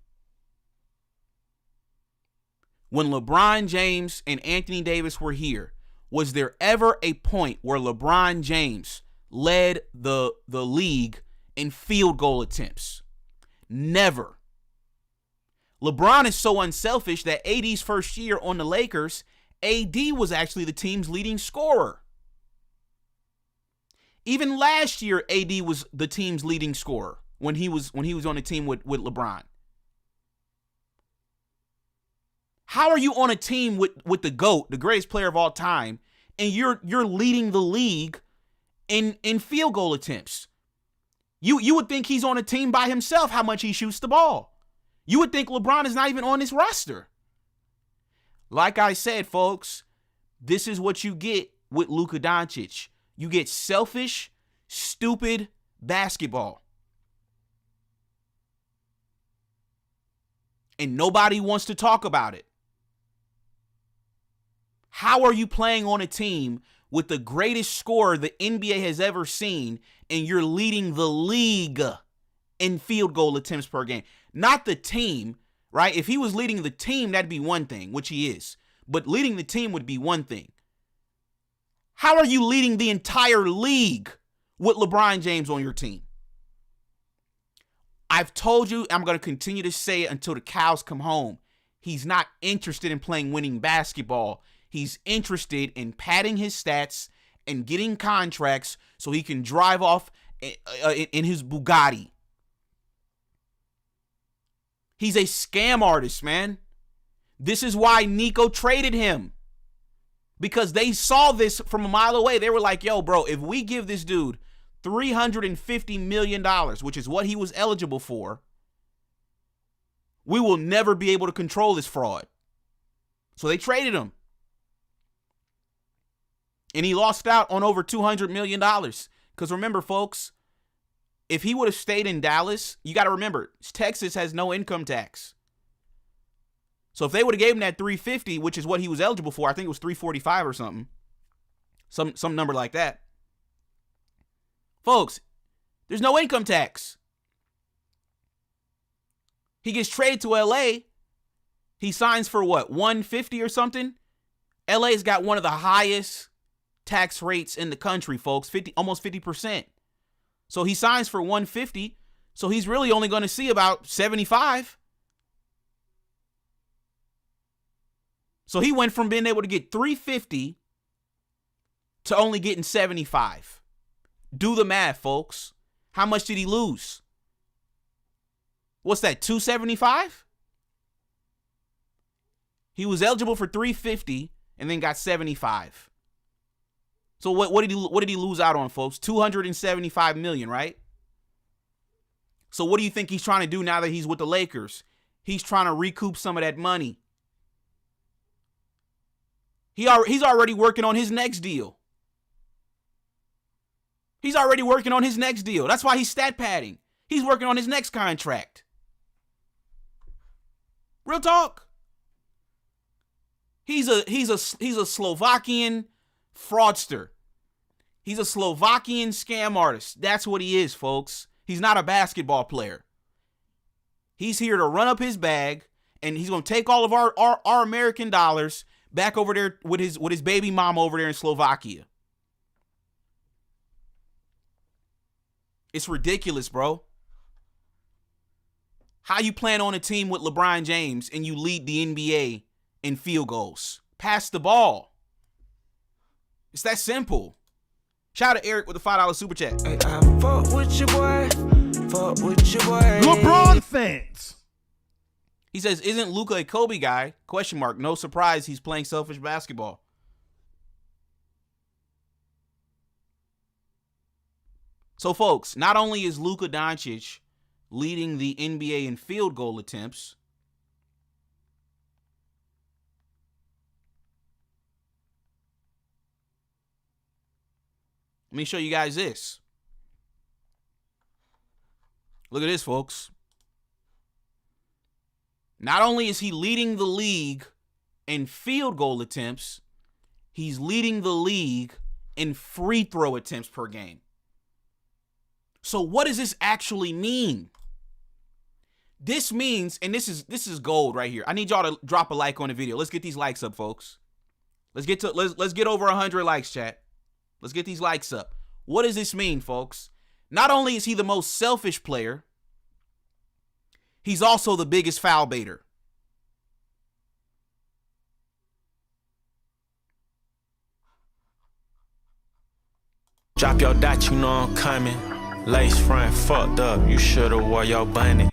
[SPEAKER 13] When LeBron James and Anthony Davis were here, was there ever a point where LeBron James led the league in field goal attempts? Never. LeBron is so unselfish that AD's first year on the Lakers, AD was actually the team's leading scorer. Even last year, AD was the team's leading scorer when he was on the team with LeBron. How are you on a team with the GOAT, the greatest player of all time, and you're leading the league in field goal attempts? You would think he's on a team by himself, how much he shoots the ball. You would think LeBron is not even on his roster. Like I said, folks, this is what you get with Luka Doncic. You get selfish, stupid basketball. And nobody wants to talk about it. How are you playing on a team with the greatest scorer the NBA has ever seen, and you're leading the league in field goal attempts per game? Not the team, right? If he was leading the team, that'd be one thing, which he is. But leading the team would be one thing. How are you leading the entire league with LeBron James on your team? I've told you, I'm going to continue to say it until the cows come home. He's not interested in playing winning basketball. He's interested in padding his stats and getting contracts so he can drive off in his Bugatti. He's a scam artist, man. This is why Nico traded him. Because they saw this from a mile away. They were like, yo, bro, if we give this dude $350 million, which is what he was eligible for, we will never be able to control this fraud. So they traded him. And he lost out on over $200 million. Because remember, folks, if he would have stayed in Dallas, you got to remember, Texas has no income tax. So if they would have gave him that $350, which is what he was eligible for, I think it was $345 or something, some number like that. Folks, there's no income tax. He gets traded to LA. He signs for what, $150 or something? LA's got one of the highest tax rates in the country, folks, almost 50%. So he signs for $150, so he's really only going to see about $75. So he went from being able to get $350 to only getting $75. Do the math, folks. How much did he lose? What's that, $275? He was eligible for $350 and then got $75. So what did he lose out on, folks? $275 million, right? So what do you think he's trying to do now that he's with the Lakers? He's trying to recoup some of that money. He's already working on his next deal. He's already working on his next deal. That's why he's stat padding. He's working on his next contract. Real talk. He's a Slovakian fraudster. He's a Slovakian scam artist. That's what he is, folks. He's not a basketball player. He's here to run up his bag, and he's going to take all of our American dollars back over there with his baby mom over there in Slovakia. It's ridiculous, bro. How you plan on a team with LeBron James and you lead the NBA in field goals? Pass the ball. It's that simple. Shout out to Eric with the $5 super chat.
[SPEAKER 2] Hey, I fuck with your boy. Fuck with your boy.
[SPEAKER 14] LeBron fans.
[SPEAKER 13] He says, isn't Luka a Kobe guy? Question mark. No surprise he's playing selfish basketball. So, folks, not only is Luka Doncic leading the NBA in field goal attempts, let me show you guys this. Look at this, folks. Not only is he leading the league in field goal attempts, he's leading the league in free throw attempts per game. So what does this actually mean? This means, and this is gold right here. I need y'all to drop a like on the video. Let's get these likes up, folks. Let's get over 100 likes, chat. Let's get these likes up. What does this mean, folks? Not only is he the most selfish player, he's also the biggest foul baiter.
[SPEAKER 2] Drop your dot, you know I'm coming. Lace front fucked up, you should've wore your bunny.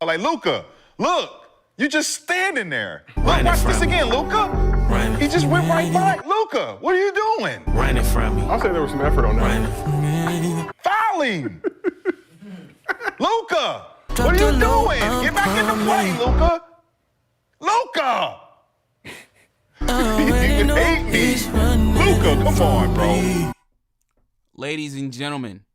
[SPEAKER 10] Like, Luka, look, You just standing there. Look, watch this again, Luka. He just went right by. Luka, what are you doing?
[SPEAKER 2] Running from me.
[SPEAKER 11] I'll say there was some effort on that.
[SPEAKER 10] Fouling. Luka, what are you doing? Get back in the play, Luka. Luka. You hate me. Luka, come on, bro.
[SPEAKER 13] Ladies and gentlemen,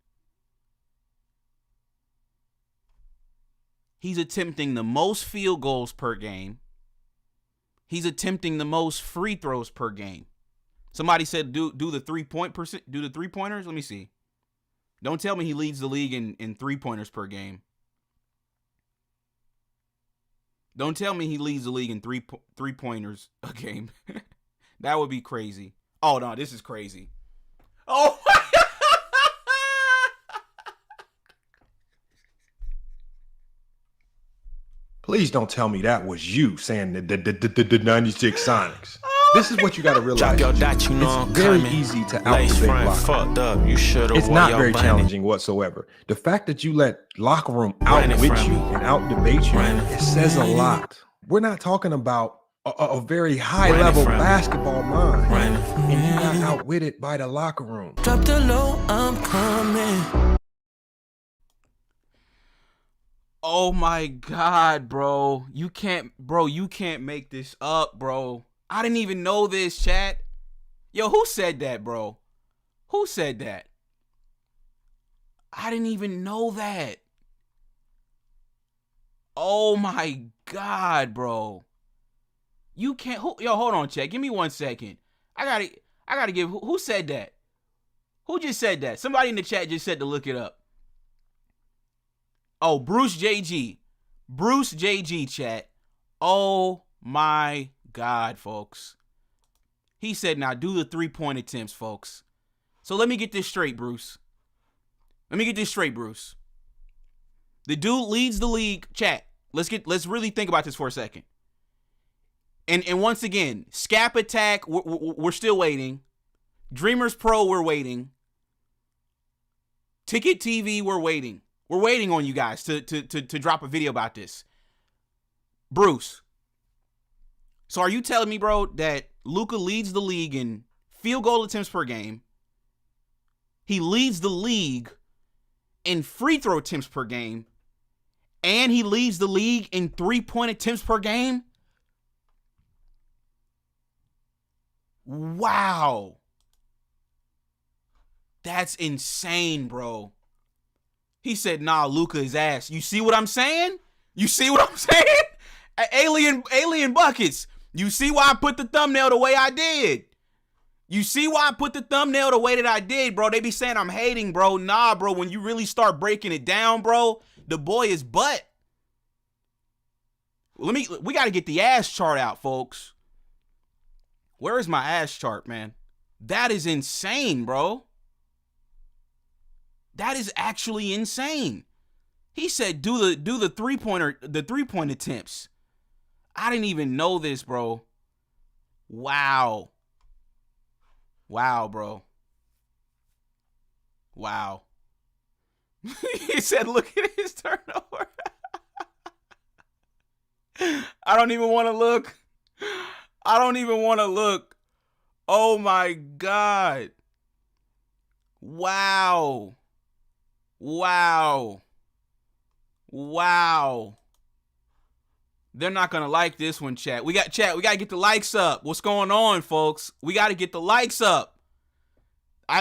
[SPEAKER 13] he's attempting the most field goals per game. He's attempting the most free throws per game. Somebody said do the 3-point%, do the 3-pointers. Let me see. Don't tell me he leads the league in 3-pointers per game. Don't tell me he leads the league in 3-pointers a game. That would be crazy. Oh no, this is crazy. Oh.
[SPEAKER 14] Please don't tell me that was you saying the 96 Sonics. This is what you got to realize.
[SPEAKER 2] Drop your dot, you know
[SPEAKER 14] It's very easy to out-debate
[SPEAKER 2] fucked up. You should have.
[SPEAKER 14] It's not very challenging whatsoever. The fact that you let locker room outwit you and out-debate you, it says a lot. We're not talking about a very high-level basketball mind, and you got outwitted by the locker room.
[SPEAKER 2] Drop the low, I'm coming.
[SPEAKER 13] Oh my God, bro. You can't make this up, bro. I didn't even know this, chat. Yo, who said that, bro? Who said that? I didn't even know that. Oh my God, bro. You can't. Yo, hold on, chat. Give me 1 second. I gotta give. Who said that? Who just said that? Somebody in the chat just said to look it up. Oh, Bruce JG. Bruce JG, chat. Oh my God, folks. He said, now do the 3-point attempts, folks. So let me get this straight, Bruce. Let me get this straight, Bruce. The dude leads the league. Chat, let's really think about this for a second. And once again, Scap Attack, we're still waiting. Dreamers Pro, we're waiting. Ticket TV, we're waiting. We're waiting on you guys to drop a video about this. Bruce. So are you telling me, bro, that Luka leads the league in field goal attempts per game? He leads the league in free throw attempts per game. And he leads the league in 3-point attempts per game? Wow. That's insane, bro. He said, nah, Luka is ass. You see what I'm saying? You see what I'm saying? Alien buckets. You see why I put the thumbnail the way I did? You see why I put the thumbnail the way that I did, bro? They be saying I'm hating, bro. Nah, bro. When you really start breaking it down, bro, the boy is butt. We got to get the ass chart out, folks. Where is my ass chart, man? That is insane, bro. That is actually insane. He said do the 3-point attempts. I didn't even know this, bro. Wow. Wow, bro. Wow. He said, look at his turnover. I don't even want to look. I don't even want to look. Oh my God. Wow. Wow. Wow. They're not going to like this one, chat. We got to get the likes up. What's going on, folks? We got to get the likes up.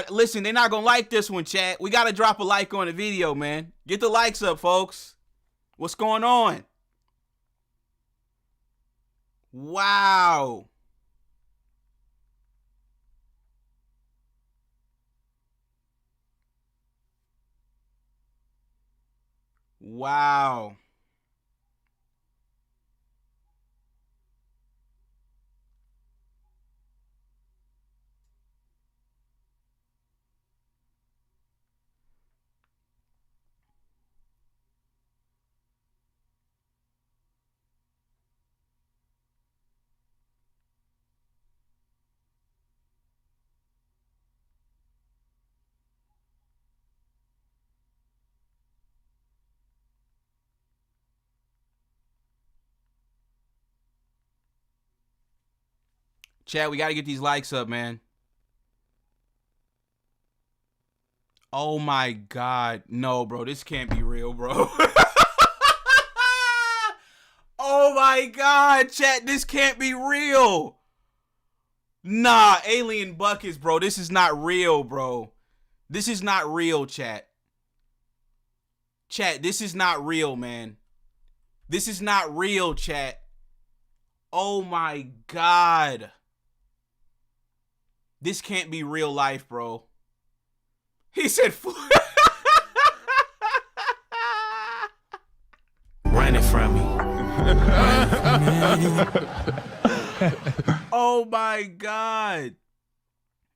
[SPEAKER 13] Listen, they're not going to like this one, chat. We got to drop a like on the video, man. Get the likes up, folks. What's going on? Wow. Wow. Chad, we got to get these likes up, man. Oh my God. No, bro. This can't be real, bro. Oh my God, chat. This can't be real. Nah, alien buckets, bro. This is not real, bro. This is not real, chat. Chat, this is not real, man. This is not real, chat. Oh my God. This can't be real life, bro. He said,
[SPEAKER 2] running from me.
[SPEAKER 13] Oh my God.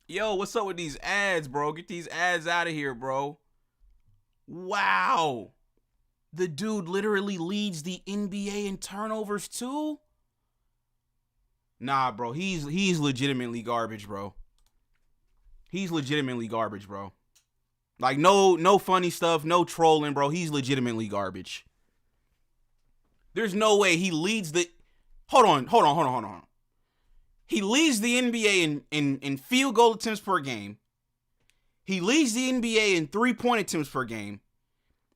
[SPEAKER 13] Yo, what's up with these ads, bro? Get these ads out of here, bro. Wow. The dude literally leads the NBA in turnovers too? Nah, bro. He's legitimately garbage, bro. He's legitimately garbage, bro. Like, no funny stuff, no trolling, bro. He's legitimately garbage. There's no way he leads the... Hold on. He leads the NBA in field goal attempts per game. He leads the NBA in three-point attempts per game.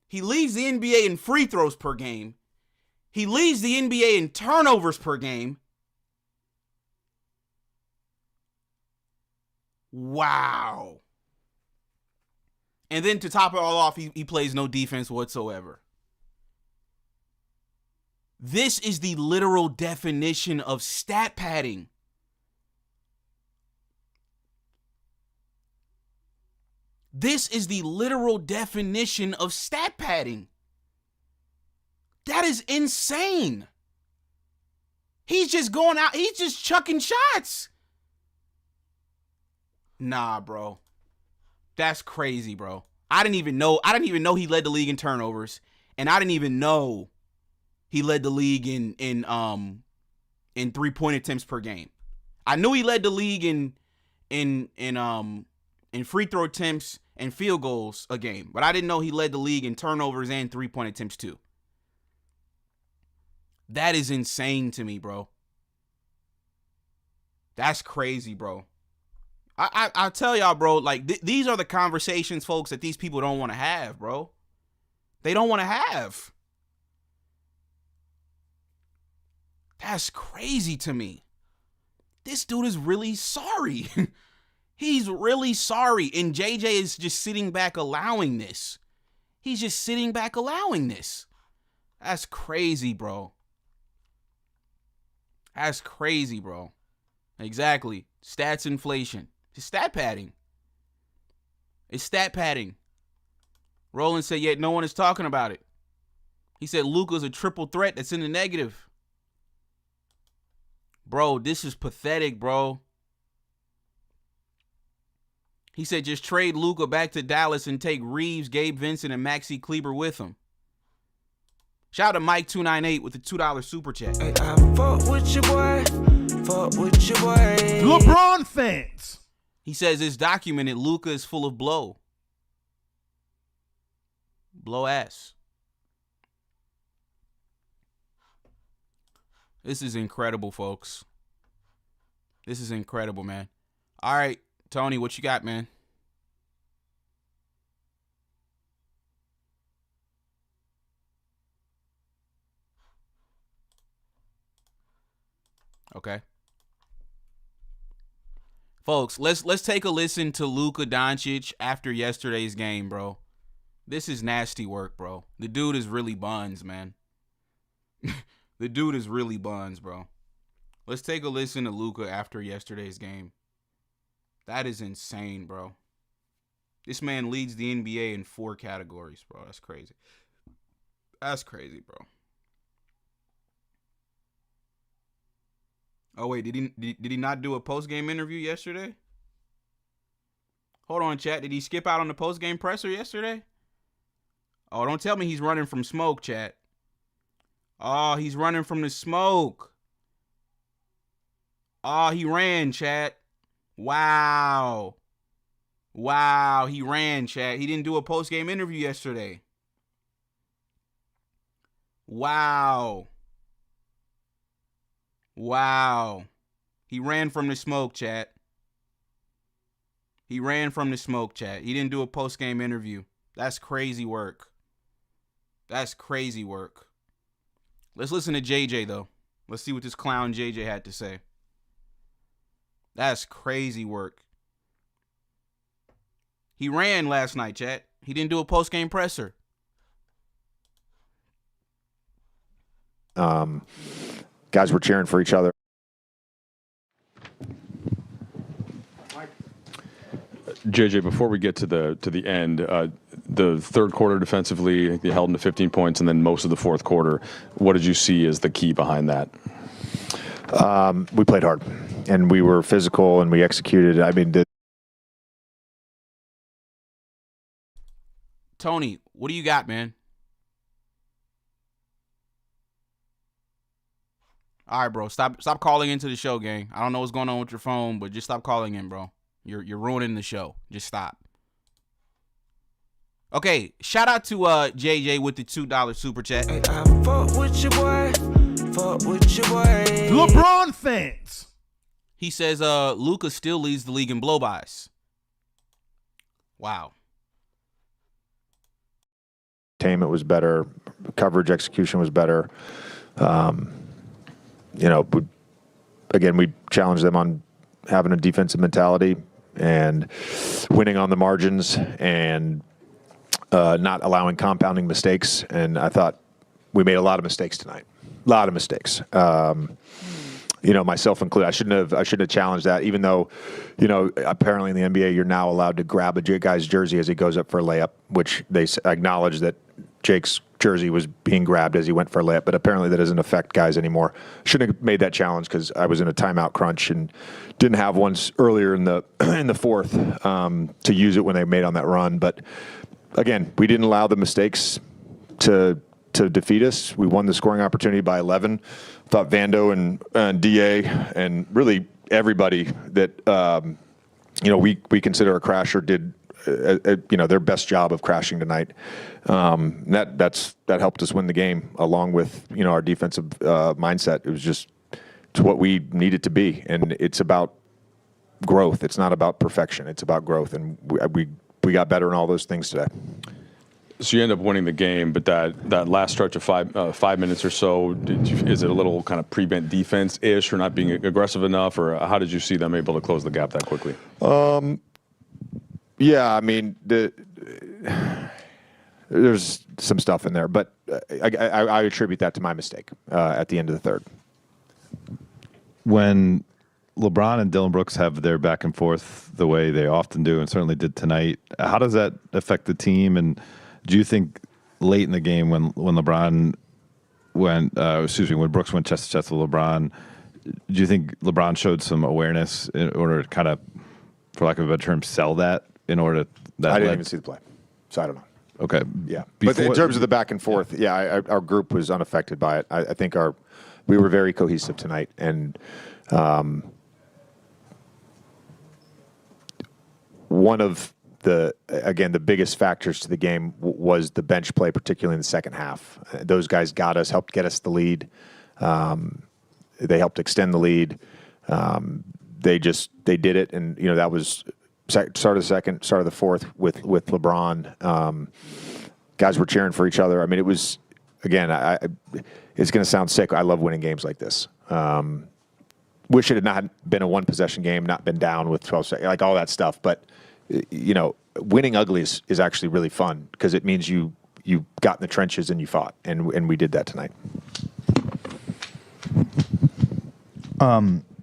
[SPEAKER 13] He leads the NBA in free throws per game. He leads the NBA in turnovers per game. Wow. And then to top it all off, he plays no defense whatsoever. This is the literal definition of stat padding. This is the literal definition of stat padding. That is insane. He's just going out. He's just chucking shots. Nah, bro. That's crazy, bro. I didn't even know he led the league in turnovers, and I didn't even know he led the league in 3-point attempts per game. I knew he led the league in free throw attempts and field goals a game, but I didn't know he led the league in turnovers and 3-point attempts too. That is insane to me, bro. That's crazy, bro. I tell y'all, bro, like these are the conversations, folks, that these people don't want to have, bro. They don't want to have. That's crazy to me. This dude is really sorry. He's really sorry. And JJ is just sitting back allowing this. He's just sitting back allowing this. That's crazy, bro. That's crazy, bro. Exactly. Stats inflation. It's stat padding. It's stat padding. Roland said, yet no one is talking about it. He said Luka's a triple threat that's in the negative. Bro, this is pathetic, bro. He said just trade Luka back to Dallas and take Reeves, Gabe Vincent, and Maxi Kleber with him. Shout out to Mike298 with the $2 super chat.
[SPEAKER 15] Hey, I fuck with your boy. Fuck with your boy.
[SPEAKER 16] LeBron fans.
[SPEAKER 13] He says it's documented Luka is full of blow. Blow ass. This is incredible, folks. This is incredible, man. All right, Tony, what you got, man? Okay. Folks, let's take a listen to Luka Doncic after yesterday's game, bro. This is nasty work, bro. The dude is really buns, man. The dude is really buns, bro. Let's take a listen to Luka after yesterday's game. That is insane, bro. This man leads the NBA in 4 categories, bro. That's crazy. That's crazy, bro. Oh, wait, did he not do a post-game interview yesterday? Hold on, chat. Did he skip out on the post-game presser yesterday? Oh, don't tell me he's running from smoke, chat. Oh, he's running from the smoke. Oh, he ran, chat. Wow. Wow, he ran, chat. He didn't do a post-game interview yesterday. Wow. Wow. He ran from the smoke, chat. He ran from the smoke, chat. He didn't do a post-game interview. That's crazy work. That's crazy work. Let's listen to JJ, though. Let's see what this clown JJ had to say. That's crazy work. He ran last night, chat. He didn't do a post-game presser.
[SPEAKER 17] Guys were cheering for each other.
[SPEAKER 11] JJ, before we get to the end, the third quarter defensively, they held them to 15 points, and then most of the fourth quarter. What did you see as the key behind that?
[SPEAKER 17] We played hard, and we were physical, and we executed. I mean,
[SPEAKER 13] Tony, what do you got, man? All right, bro. Stop calling into the show, gang. I don't know what's going on with your phone, but just stop calling in, bro. You're ruining the show. Just stop. Okay, shout out to JJ with the $2 super chat.
[SPEAKER 15] Fuck with your boy. Fuck with your boy.
[SPEAKER 16] LeBron fans.
[SPEAKER 13] He says Luka still leads the league in blow-bys. Wow.
[SPEAKER 17] Attainment was better. Coverage execution was better. We challenged them on having a defensive mentality and winning on the margins and not allowing compounding mistakes. And I thought we made a lot of mistakes tonight. A lot of mistakes. Myself included. I shouldn't have challenged that, even though, apparently in the NBA, you're now allowed to grab a guy's jersey as he goes up for a layup, which they acknowledge that Jake's jersey was being grabbed as he went for a layup, but apparently that doesn't affect guys anymore. Shouldn't have made that challenge because I was in a timeout crunch and didn't have one earlier in the fourth to use it when they made on that run. But again, we didn't allow the mistakes to defeat us. We won the scoring opportunity by 11. Thought Vando and DA and really everybody that we consider a crasher did their best job of crashing tonight. That helped us win the game, along with our defensive mindset. It was just what we needed to be, and it's about growth. It's not about perfection. It's about growth, and we got better in all those things today.
[SPEAKER 11] So you end up winning the game, but that last stretch of 5 minutes or so, is it a little kind of prevent defense-ish, or not being aggressive enough, or how did you see them able to close the gap that quickly?
[SPEAKER 17] Yeah, I mean, there's some stuff in there, but I attribute that to my mistake at the end of the third.
[SPEAKER 18] When LeBron and Dillon Brooks have their back and forth the way they often do, and certainly did tonight, how does that affect the team? And do you think late in the game when LeBron when Brooks went chest to chest with LeBron, do you think LeBron showed some awareness in order to kind of, for lack of a better term, sell that in order that
[SPEAKER 17] I didn't even see the play, so I don't know.
[SPEAKER 18] Okay.
[SPEAKER 17] Yeah. But in terms of the back and forth, our group was unaffected by it. I think we were very cohesive tonight, and one of the biggest factors to the game was the bench play, particularly in the second half. Those guys helped get us the lead. They helped extend the lead. They did it, and that was start of the second, start of the fourth with LeBron. Guys were cheering for each other. I mean, it was, again, it's going to sound sick. I love winning games like this. Wish it had not been a one-possession game, not been down with 12 seconds, like all that stuff. But, winning ugly is actually really fun because it means you got in the trenches and you fought, and we did that tonight.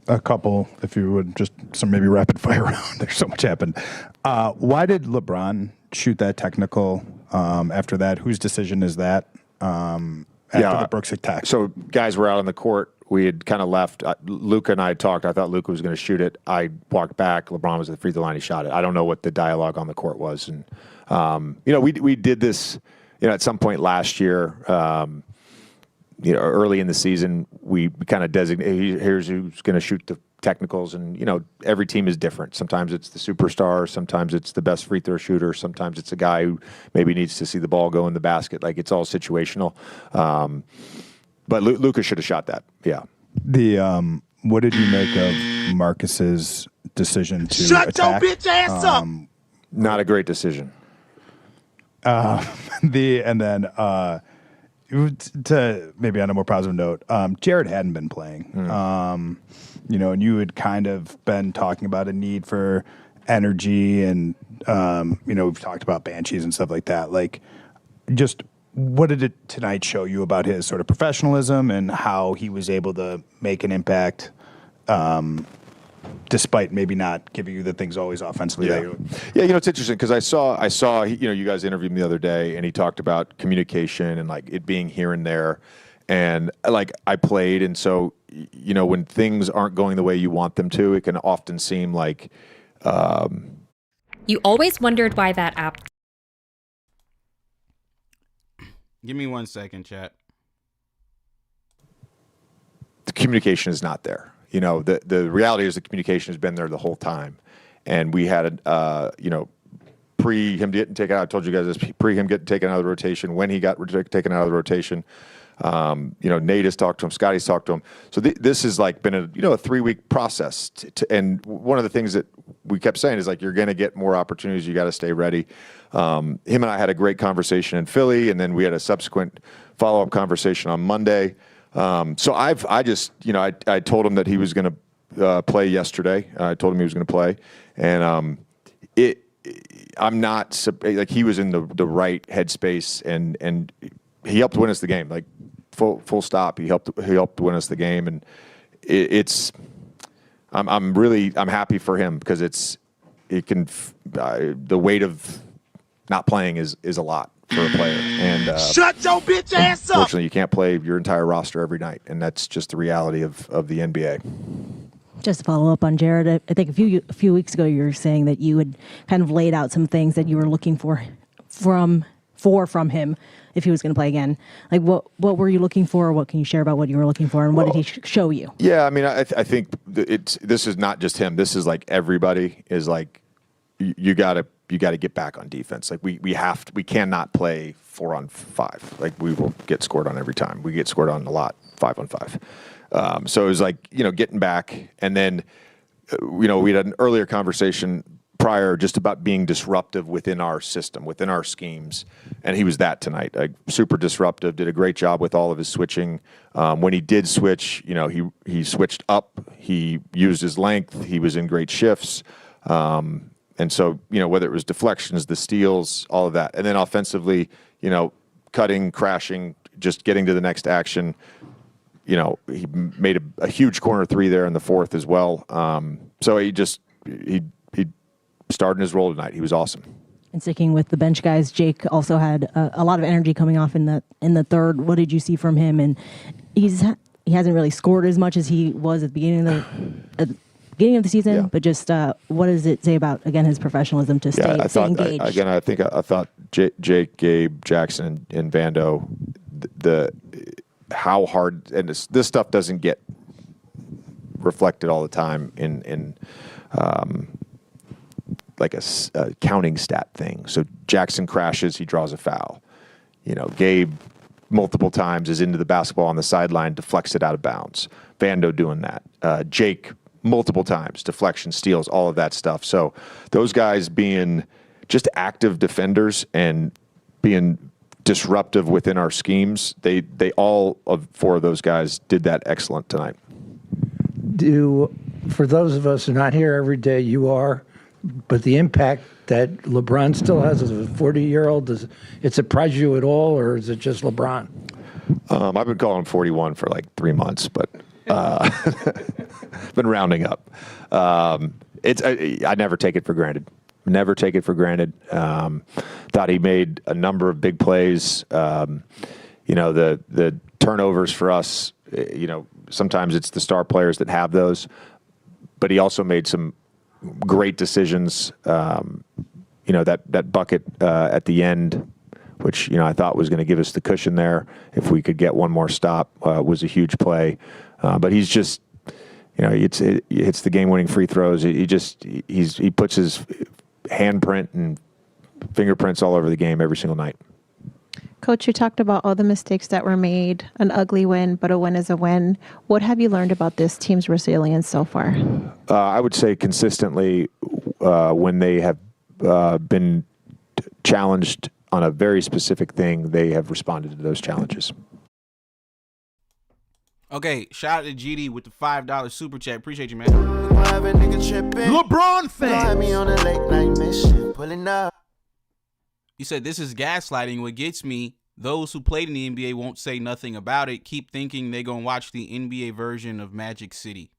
[SPEAKER 19] A couple, if you would, just some maybe rapid fire round. There's so much happened. Why did LeBron shoot that technical after that? Whose decision is that after the Brooks attack?
[SPEAKER 17] So guys were out on the court. We had kind of left. Luka and I had talked. I thought Luka was going to shoot it. I walked back. LeBron was at the free throw line. He shot it. I don't know what the dialogue on the court was. And, we did this, at some point last year, early in the season, we kind of designate, here's who's going to shoot the technicals. And, every team is different. Sometimes it's the superstar. Sometimes it's the best free throw shooter. Sometimes it's a guy who maybe needs to see the ball go in the basket. Like, it's all situational. But Luka should have shot that. Yeah.
[SPEAKER 19] What did you make of Marcus's decision to
[SPEAKER 10] Shut
[SPEAKER 19] attack.
[SPEAKER 10] your bitch ass up.
[SPEAKER 17] Not a great decision.
[SPEAKER 19] To maybe on a more positive note, Jared hadn't been playing. And you had kind of been talking about a need for energy, and we've talked about Banshees and stuff like that. Like, just what did it tonight show you about his sort of professionalism and how he was able to make an impact, despite maybe not giving you the things always offensively?
[SPEAKER 17] Yeah, it's interesting because I saw, you guys interviewed him the other day, and he talked about communication and like it being here and there, and like I played, and so when things aren't going the way you want them to, it can often seem like.
[SPEAKER 20] You always wondered why that app.
[SPEAKER 13] Give me 1 second, chat.
[SPEAKER 17] The communication is not there. The reality is the communication has been there the whole time, and we had pre him getting taken out. I told you guys this, pre him getting taken out of the rotation, when he got taken out of the rotation. Nate has talked to him, Scotty's talked to him. So this has like been a 3-week process. And one of the things that we kept saying is like, you're going to get more opportunities. You got to stay ready. Him and I had a great conversation in Philly, and then we had a subsequent follow-up conversation on Monday. So I told him that he was going to play yesterday. I told him he was going to play, and I'm not like he was in the right headspace, and he helped win us the game. Like full stop. He helped win us the game, and I'm happy for him because the weight of not playing is a lot for a player. And
[SPEAKER 10] shut your bitch ass up.
[SPEAKER 17] Unfortunately, you can't play your entire roster every night, and that's just the reality of the NBA.
[SPEAKER 21] Just to follow up on Jared, I think a few weeks ago you were saying that you had kind of laid out some things that you were looking for from him if he was going to play again. Like what were you looking for? What can you share about what you were looking for, and what did he show you?
[SPEAKER 17] Yeah, I mean, I think this is not just him. This is like everybody is like you got to get back on defense. Like we cannot play 4-on-5. Like we will get scored on every time. We get scored on a lot 5-on-5. So it was like getting back, and then we had an earlier conversation prior just about being disruptive within our system, within our schemes, and he was that tonight. Like super disruptive. Did a great job with all of his switching. When he did switch, he switched up. He used his length. He was in great shifts. And so, whether it was deflections, the steals, all of that. And then offensively, cutting, crashing, just getting to the next action. He made a huge corner 3 there in the fourth as well. So he started his role tonight. He was awesome.
[SPEAKER 21] And sticking with the bench guys, Jake also had a lot of energy coming off in the third. What did you see from him? And he hasn't really scored as much as he was at the beginning of the season, but just what does it say about, again, his professionalism to stay engaged?
[SPEAKER 17] I thought Jake, Gabe, Jackson, and Vando, how hard, and this stuff doesn't get reflected all the time in like a counting stat thing. So Jackson crashes, he draws a foul. Gabe multiple times is into the basketball on the sideline, deflects it out of bounds. Vando doing that. Jake multiple times, deflection, steals, all of that stuff. So those guys being just active defenders and being disruptive within our schemes, they all of 4 of those guys did that excellent tonight.
[SPEAKER 22] For those of us who are not here every day, you are, but the impact that LeBron still has as a 40-year-old, does it surprise you at all, or is it just LeBron?
[SPEAKER 17] I've been calling him 41 for like 3 months, but been rounding up. I never take it for granted. Never take it for granted. Thought he made a number of big plays. The turnovers for us, sometimes it's the star players that have those, but he also made some great decisions. That bucket at the end, which I thought was going to give us the cushion there if we could get one more stop, was a huge play. But he's just, he hits the game-winning free throws. He puts his handprint and fingerprints all over the game every single night.
[SPEAKER 1] Coach, you talked about all the mistakes that were made, an ugly win, but a win is a win. What have you learned about this team's resilience so far?
[SPEAKER 17] I would say consistently when they have been challenged on a very specific thing, they have responded to those challenges.
[SPEAKER 13] Okay, shout out to GD with the $5 super chat. Appreciate you, man.
[SPEAKER 16] LeBron fans.
[SPEAKER 13] You said this is gaslighting. What gets me, those who played in the NBA won't say nothing about it. Keep thinking they gonna watch the NBA version of Magic City.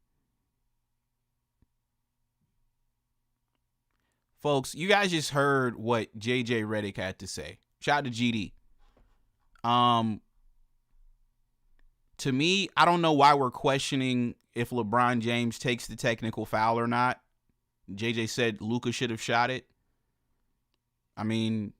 [SPEAKER 13] Folks, you guys just heard what JJ Redick had to say. Shout out to GD. To me, I don't know why we're questioning if LeBron James takes the technical foul or not. JJ said Luka should have shot it. I mean,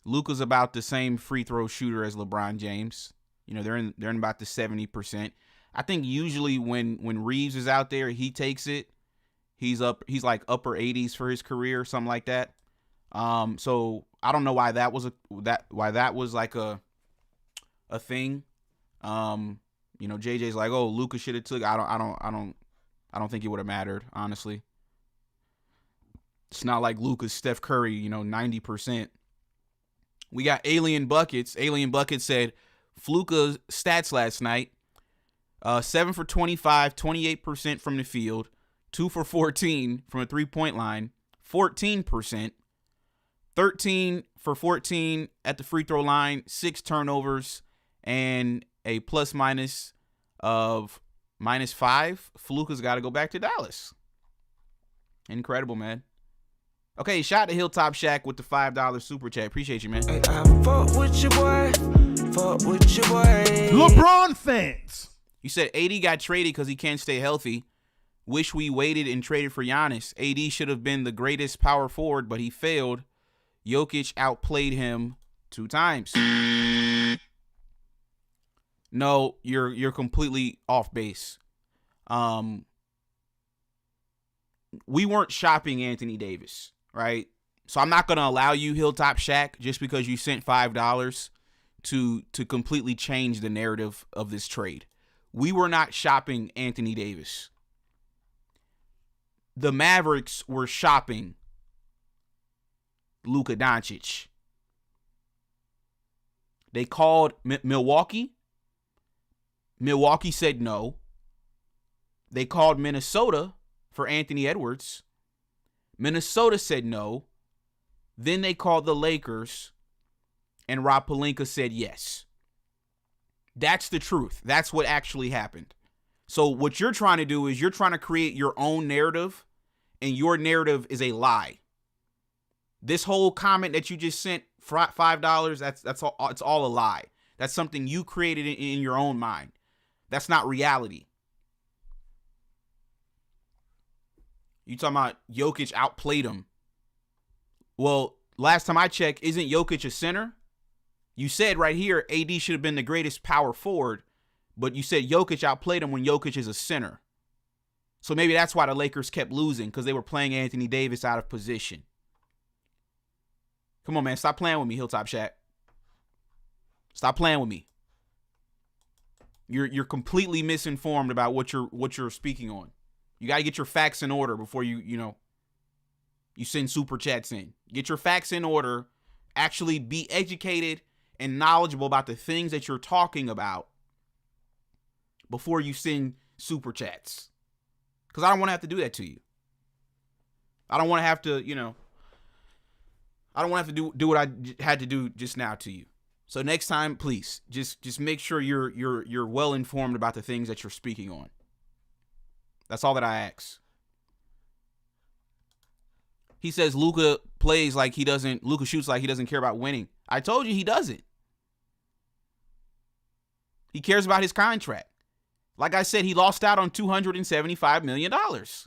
[SPEAKER 13] Luka's about the same free throw shooter as LeBron James. You know, they're in about the 70%. I think usually when Reeves is out there, he takes it. He's like upper 80s for his career, something like that. So I don't know why that was like a thing. You know, JJ's like, oh, Luka should have took. I don't think it would have mattered, honestly. It's not like Luka's Steph Curry, 90%. We got Alien Buckets. Alien Buckets said Fluka's stats last night: 7 for 25, 28% from the field, 2 for 14 from a 3-point line, 14%, 13 for 14 at the free throw line, 6 turnovers, and a plus-minus of -5. Fluka's got to go back to Dallas. Incredible, man. Okay, shout out to Hilltop Shack with the $5 super chat. Appreciate you, man.
[SPEAKER 15] Fuck with your boy. Fuck with your boy.
[SPEAKER 16] LeBron fans.
[SPEAKER 13] You said AD got traded because he can't stay healthy. Wish we waited and traded for Giannis. AD should have been the greatest power forward, but he failed. Jokic outplayed him 2 times. No, you're completely off base. We weren't shopping Anthony Davis, right? So I'm not going to allow you, Hilltop Shack, just because you sent $5 to completely change the narrative of this trade. We were not shopping Anthony Davis. The Mavericks were shopping Luka Doncic. They called Milwaukee. Milwaukee said no. They called Minnesota for Anthony Edwards. Minnesota said no. Then they called the Lakers, and Rob Pelinka said yes. That's the truth. That's what actually happened. So what you're trying to do is you're trying to create your own narrative, and your narrative is a lie. This whole comment that you just sent, $5, that's all. It's all a lie. That's something you created in your own mind. That's not reality. You talking about Jokic outplayed him. Well, last time I checked, isn't Jokic a center? You said right here, AD should have been the greatest power forward, but you said Jokic outplayed him when Jokic is a center. So maybe that's why the Lakers kept losing, because they were playing Anthony Davis out of position. Come on, man. Stop playing with me, Hilltop Shack. Stop playing with me. You're completely misinformed about what you're speaking on. You got to get your facts in order before you send super chats in. Get your facts in order. Actually be educated and knowledgeable about the things that you're talking about before you send super chats. Because I don't want to have to do that to you. I don't want to have to, I don't want to have to do what I had to do just now to you. So next time, please, just make sure you're well informed about the things that you're speaking on. That's all that I ask. He says Luka shoots like he doesn't care about winning. I told you he doesn't. He cares about his contract. Like I said, he lost out on $275 million. Nigga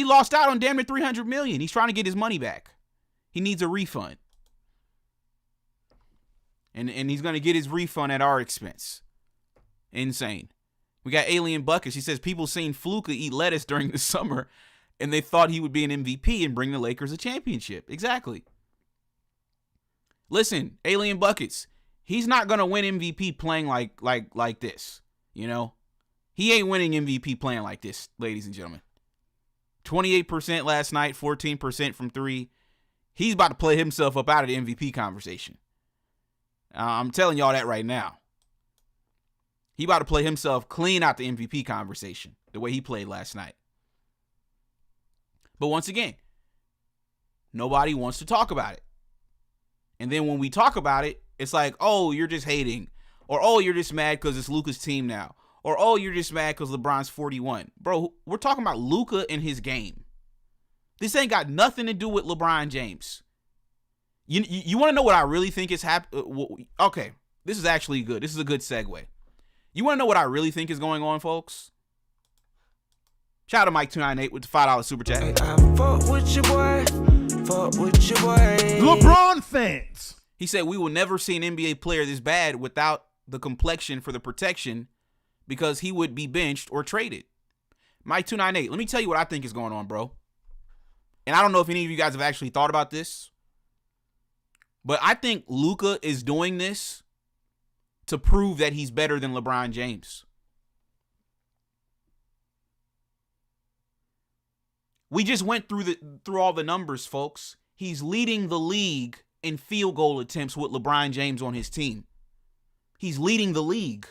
[SPEAKER 13] lost out on damn near $300 million. He's trying to get his money back. He needs a refund. And he's going to get his refund at our expense. Insane. We got Alien Buckets. He says people seen Fluka eat lettuce during the summer and they thought he would be an MVP and bring the Lakers a championship. Exactly. Listen, Alien Buckets, he's not gonna win MVP playing like this. You know, he ain't winning MVP playing like this, ladies and gentlemen. 28% last night, 14% from three. He's about to play himself up out of the MVP conversation. I'm telling y'all that right now. He about to play himself clean out the MVP conversation the way he played last night. But once again, nobody wants to talk about it. And then when we talk about it, it's like, oh, you're just hating. Or, oh, you're just mad because it's Luka's team now. Or, oh, you're just mad because LeBron's 41. Bro, we're talking about Luka and his game. This ain't got nothing to do with LeBron James. You want to know what I really think is happening? Okay, this is actually good. This is a good segue. You want to know what I really think is going on, folks? Shout out to Mike298 with the $5 super chat.
[SPEAKER 15] Fuck with your boy. Fuck with your boy.
[SPEAKER 16] LeBron fans.
[SPEAKER 13] He said, we will never see an NBA player this bad without the complexion for the protection because he would be benched or traded. Mike298, let me tell you what I think is going on, bro. And I don't know if any of you guys have actually thought about this, but I think Luka is doing this to prove that he's better than LeBron James. We just went through all the numbers, folks. He's leading the league in field goal attempts with LeBron James on his team. He's leading the league.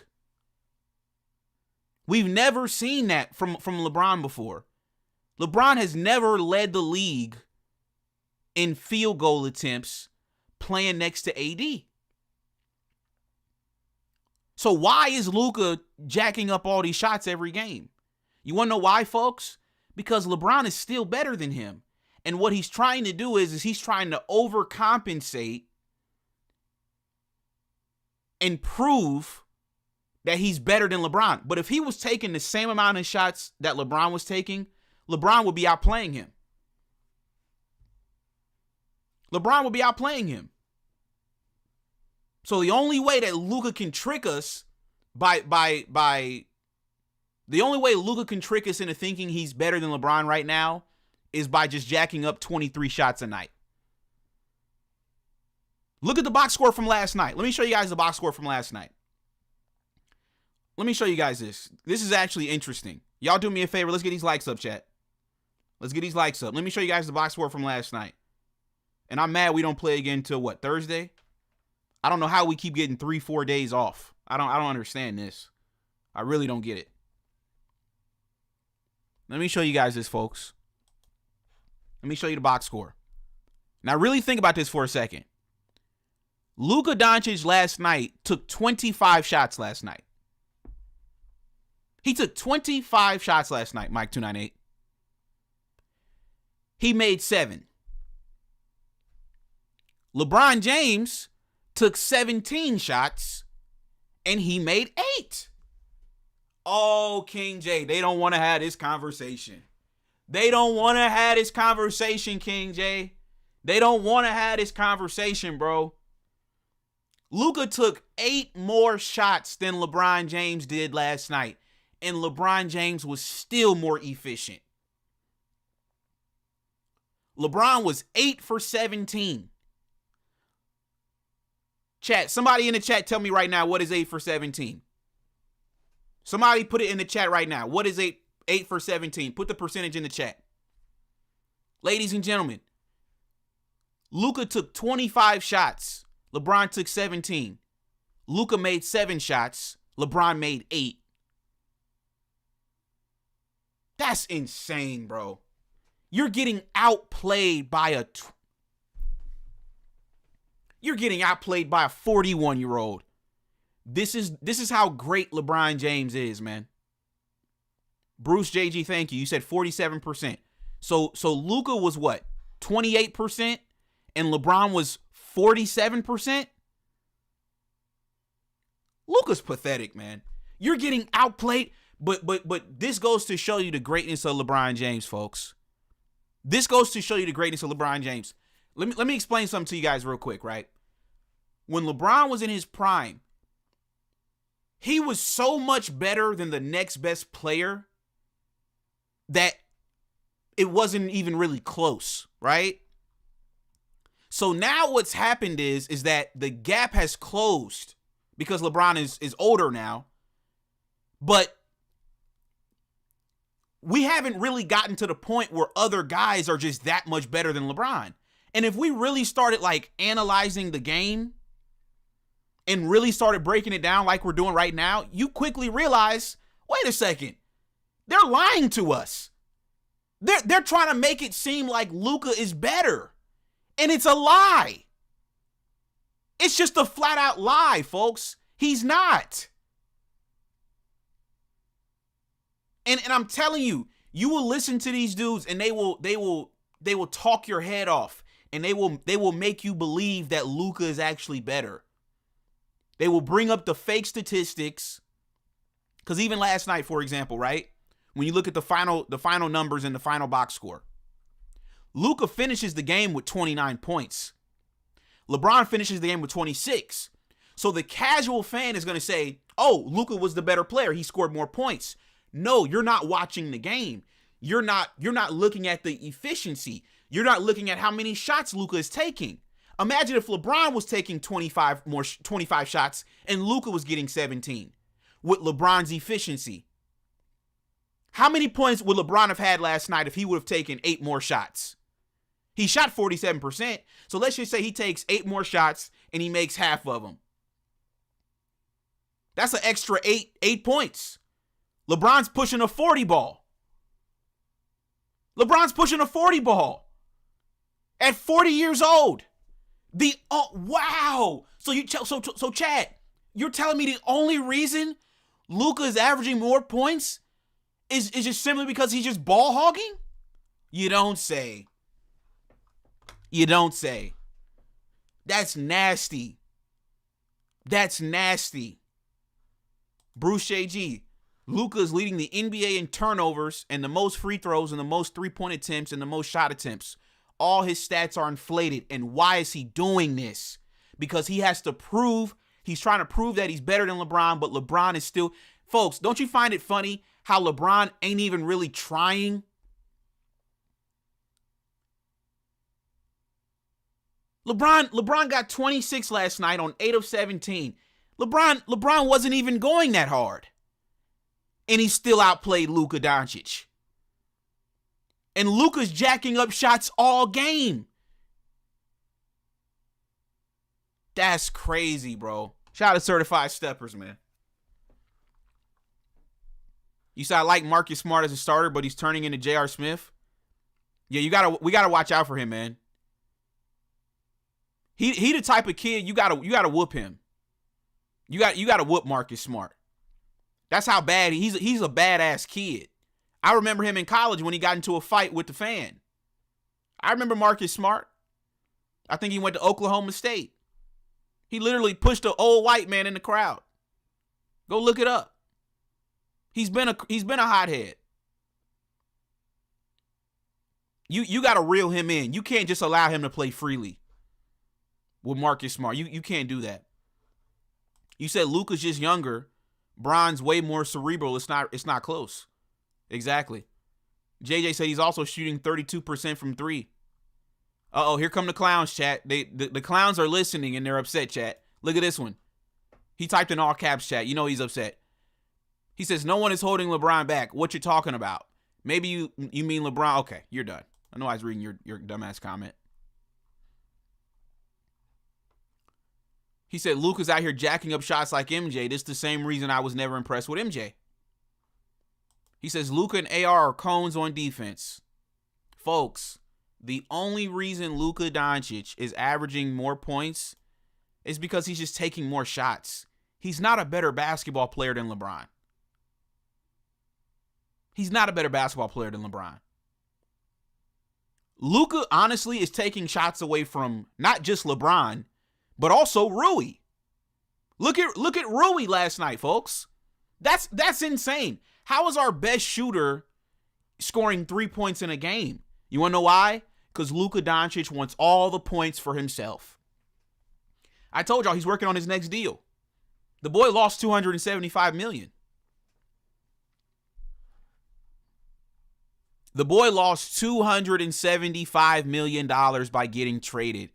[SPEAKER 13] We've never seen that from LeBron before. LeBron has never led the league in field goal attempts playing next to AD. So why is Luka jacking up all these shots every game? You want to know why, folks? Because LeBron is still better than him. And what he's trying to do is he's trying to overcompensate and prove that he's better than LeBron. But if he was taking the same amount of shots that LeBron was taking, LeBron would be outplaying him. LeBron would be outplaying him. So the only way that Luka can trick us the only way Luka can trick us into thinking he's better than LeBron right now is by just jacking up 23 shots a night. Look at the box score from last night. Let me show you guys the box score from last night. Let me show you guys this. This is actually interesting. Y'all do me a favor. Let's get these likes up, chat. Let's get these likes up. Let me show you guys the box score from last night. And I'm mad we don't play again until what, Thursday? I don't know how we keep getting 3-4 days off. I don't understand this. I really don't get it. Let me show you guys this, folks. Let me show you the box score. Now really think about this for a second. Luka Doncic last night took 25 shots last night. He took 25 shots last night, Mike298. He made 7. LeBron James took 17 shots and he made 8. Oh, King J, they don't want to have this conversation. They don't want to have this conversation, King J. They don't want to have this conversation, bro. Luka took 8 more shots than LeBron James did last night, and LeBron James was still more efficient. LeBron was 8 for 17. Chat, somebody in the chat tell me right now, what is 8 for 17? Somebody put it in the chat right now. What is 8 for 17? Put the percentage in the chat. Ladies and gentlemen, Luka took 25 shots. LeBron took 17. Luka made 7 shots. LeBron made 8. That's insane, bro. You're getting outplayed by a 41-year-old. This is how great LeBron James is, man. Bruce JG, thank you. You said 47%. So Luka was what? 28% and LeBron was 47%? Luka's pathetic, man. You're getting outplayed, but this goes to show you the greatness of LeBron James, folks. This goes to show you the greatness of LeBron James. Let me explain something to you guys real quick, right? When LeBron was in his prime, he was so much better than the next best player that it wasn't even really close, right? So now what's happened is that the gap has closed because LeBron is older now. But we haven't really gotten to the point where other guys are just that much better than LeBron. And if we really started like analyzing the game and really started breaking it down like we're doing right now, you quickly realize, wait a second, they're lying to us. They're trying to make it seem like Luka is better. And it's a lie. It's just a flat out lie, folks. He's not. And I'm telling you, you will listen to these dudes and they will talk your head off, and they will make you believe that Luka is actually better. They will bring up the fake statistics. Because even last night, for example, right? When you look at the final numbers and the final box score, Luka finishes the game with 29 points. LeBron finishes the game with 26. So the casual fan is going to say, oh, Luka was the better player. He scored more points. No, you're not watching the game. You're not looking at the efficiency. You're not looking at how many shots Luka is taking. Imagine if LeBron was taking 25 shots and Luka was getting 17 with LeBron's efficiency. How many points would LeBron have had last night if he would have taken 8 more shots? He shot 47%. So let's just say he takes 8 more shots and he makes half of them. That's an extra 8 points. LeBron's pushing a 40 ball. LeBron's pushing a 40 ball at 40 years old. Wow. So Chad, you're telling me the only reason Luka is averaging more points is just simply because he's just ball hogging? You don't say. You don't say. That's nasty. That's nasty. Bruce JG. Luka is leading the NBA in turnovers and the most free throws and the most three-point attempts and the most shot attempts. All his stats are inflated. And why is he doing this? Because he has to prove, he's trying to prove that he's better than LeBron, but LeBron is still, folks, don't you find it funny how LeBron ain't even really trying? LeBron got 26 last night on 8 of 17. LeBron wasn't even going that hard. And he still outplayed Luka Doncic. And Luka's jacking up shots all game. That's crazy, bro. Shout out to Certified Steppers, man. You said I like Marcus Smart as a starter, but he's turning into J.R. Smith. Yeah, we gotta watch out for him, man. He the type of kid you gotta whoop him. You gotta whoop Marcus Smart. That's how bad he's a badass kid. I remember him in college when he got into a fight with the fan. I remember Marcus Smart. I think he went to Oklahoma State. He literally pushed an old white man in the crowd. Go look it up. He's been a hothead. You got to reel him in. You can't just allow him to play freely with Marcus Smart. You can't do that. You said Luka's just younger. Bron's way more cerebral. It's not close. Exactly. JJ said he's also shooting 32% from 3. Uh-oh, here come the clowns, chat. The clowns are listening and they're upset, chat. Look at this one. He typed in all caps, chat. You know he's upset. He says, no one is holding LeBron back. What you talking about? Maybe you mean LeBron. Okay, you're done. I know I was reading your dumbass comment. He said, Luka's out here jacking up shots like MJ. This is the same reason I was never impressed with MJ. He says, Luka and AR are cones on defense. Folks, the only reason Luka Doncic is averaging more points is because he's just taking more shots. He's not a better basketball player than LeBron. He's not a better basketball player than LeBron. Luka, honestly, is taking shots away from not just LeBron, but also Rui. Look at Rui last night, folks. That's insane. How is our best shooter scoring 3 points in a game? You want to know why? Because Luka Doncic wants all the points for himself. I told y'all he's working on his next deal. The boy lost $275 million. The boy lost $275 million by getting traded.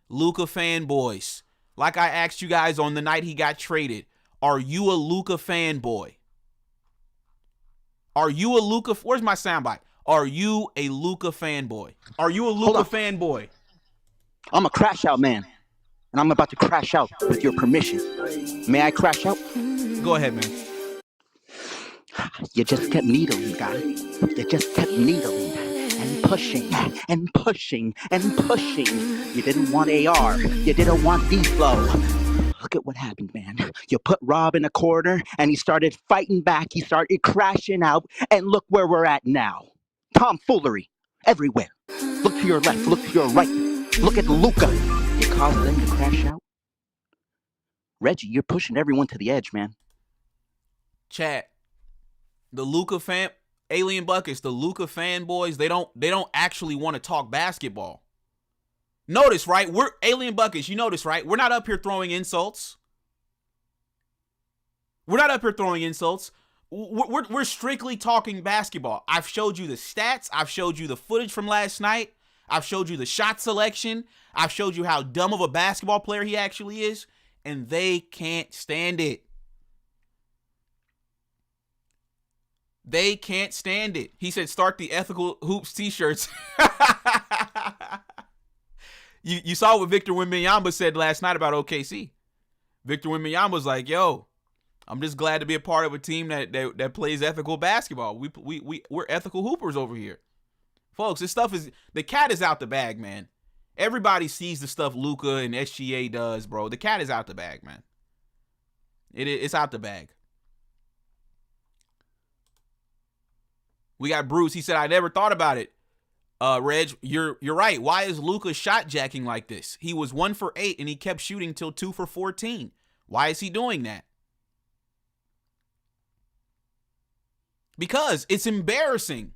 [SPEAKER 13] Luka fanboys, like I asked you guys on the night he got traded, are you a Luka fanboy? Are you a Luka? Where's my soundbite? Are you a Luka fanboy? Are you a Luka fanboy?
[SPEAKER 3] I'm a crash out man, and I'm about to crash out with your permission. May I crash out?
[SPEAKER 13] Go ahead, man.
[SPEAKER 3] You just kept needling, guy. You just kept needling and pushing and pushing and pushing. You didn't want AR. You didn't want D-Flow. Look at what happened, man. You put Rob in a corner, and he started fighting back. He started crashing out, and look where we're at now. Tomfoolery everywhere. Look to your left. Look to your right. Look at Luka. You caused them to crash out. Reggie, you're pushing everyone to the edge, man.
[SPEAKER 13] Chat. The Luka fan, Alien Buckets, the Luka fanboys, they don't actually want to talk basketball. Notice, right? We're Alien Buckets. You notice, right? We're not up here throwing insults. We're not up here throwing insults. We're strictly talking basketball. I've showed you the stats. I've showed you the footage from last night. I've showed you the shot selection. I've showed you how dumb of a basketball player he actually is, and they can't stand it. They can't stand it. He said, start the Ethical Hoops t-shirts. You saw what Victor Wembanyama said last night about OKC. Victor Wembanyama was like, yo, I'm just glad to be a part of a team that plays ethical basketball. We're ethical hoopers over here. Folks, this stuff is, the cat is out the bag, man. Everybody sees the stuff Luka and SGA does, bro. The cat is out the bag, man. It's out the bag. We got Bruce. He said, I never thought about it. Reg, you're right. Why is Luka shot jacking like this? He was 1 for 8 and he kept shooting till 2 for 14. Why is he doing that? Because it's embarrassing.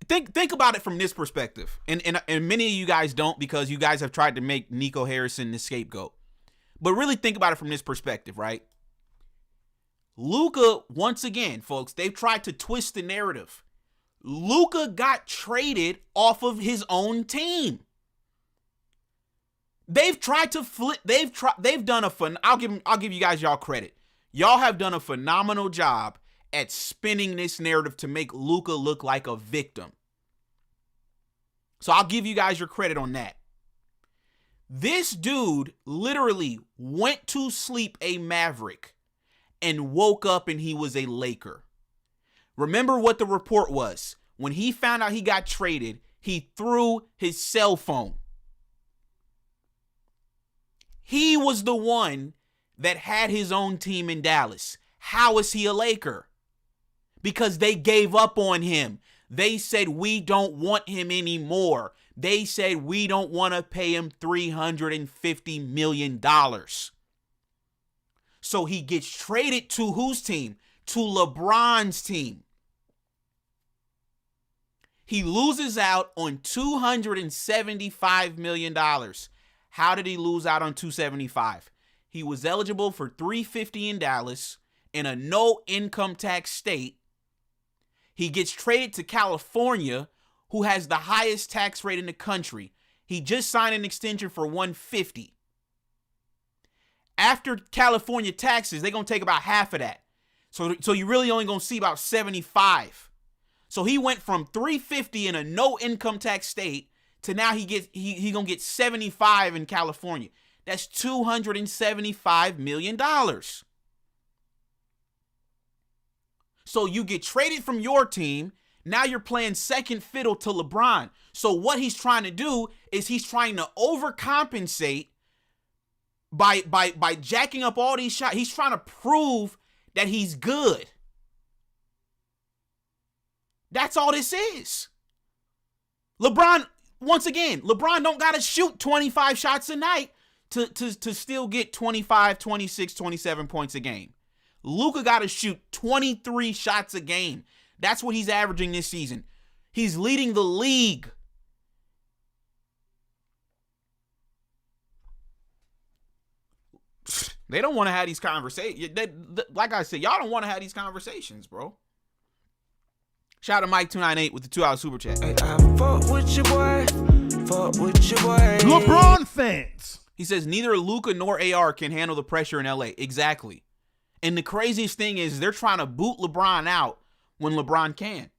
[SPEAKER 13] Think about it from this perspective. And many of you guys don't, because you guys have tried to make Nico Harrison the scapegoat. But really think about it from this perspective, right? Luka, once again, folks, they've tried to twist the narrative. Luka got traded off of his own team. They've tried to flip. They've done I'll give you guys y'all credit. Y'all have done a phenomenal job at spinning this narrative to make Luka look like a victim. So I'll give you guys your credit on that. This dude literally went to sleep a Maverick and woke up and he was a Laker. Remember what the report was. When he found out he got traded, he threw his cell phone. He was the one that had his own team in Dallas. How is he a Laker? Because they gave up on him. They said, we don't want him anymore. They said, we don't want to pay him $350 million. So he gets traded to whose team? To LeBron's team. He loses out on $275 million. How did he lose out on $275? He was eligible for $350 in Dallas in a no income tax state. He gets traded to California, who has the highest tax rate in the country. He just signed an extension for $150. After California taxes, they're going to take about half of that. So you really only going to see about 75. So he went from 350 in a no income tax state to now he going to get 75 in California. That's $275 million. So you get traded from your team. Now you're playing second fiddle to LeBron. So what he's trying to do is he's trying to overcompensate by jacking up all these shots. He's trying to prove that he's good. That's all this is. LeBron, once again, LeBron don't got to shoot 25 shots a night to still get 25, 26, 27 points a game. Luka got to shoot 23 shots a game. That's what he's averaging this season. He's leading the league. They don't want to have these conversations. Like I said, y'all don't want to have these conversations, bro. Shout out to Mike298 with the $2 super chat.
[SPEAKER 15] Hey, I fuck with your boy. Fuck with your boy.
[SPEAKER 16] LeBron fans.
[SPEAKER 13] He says neither Luka nor AR can handle the pressure in LA. Exactly. And the craziest thing is they're trying to boot LeBron out when LeBron can.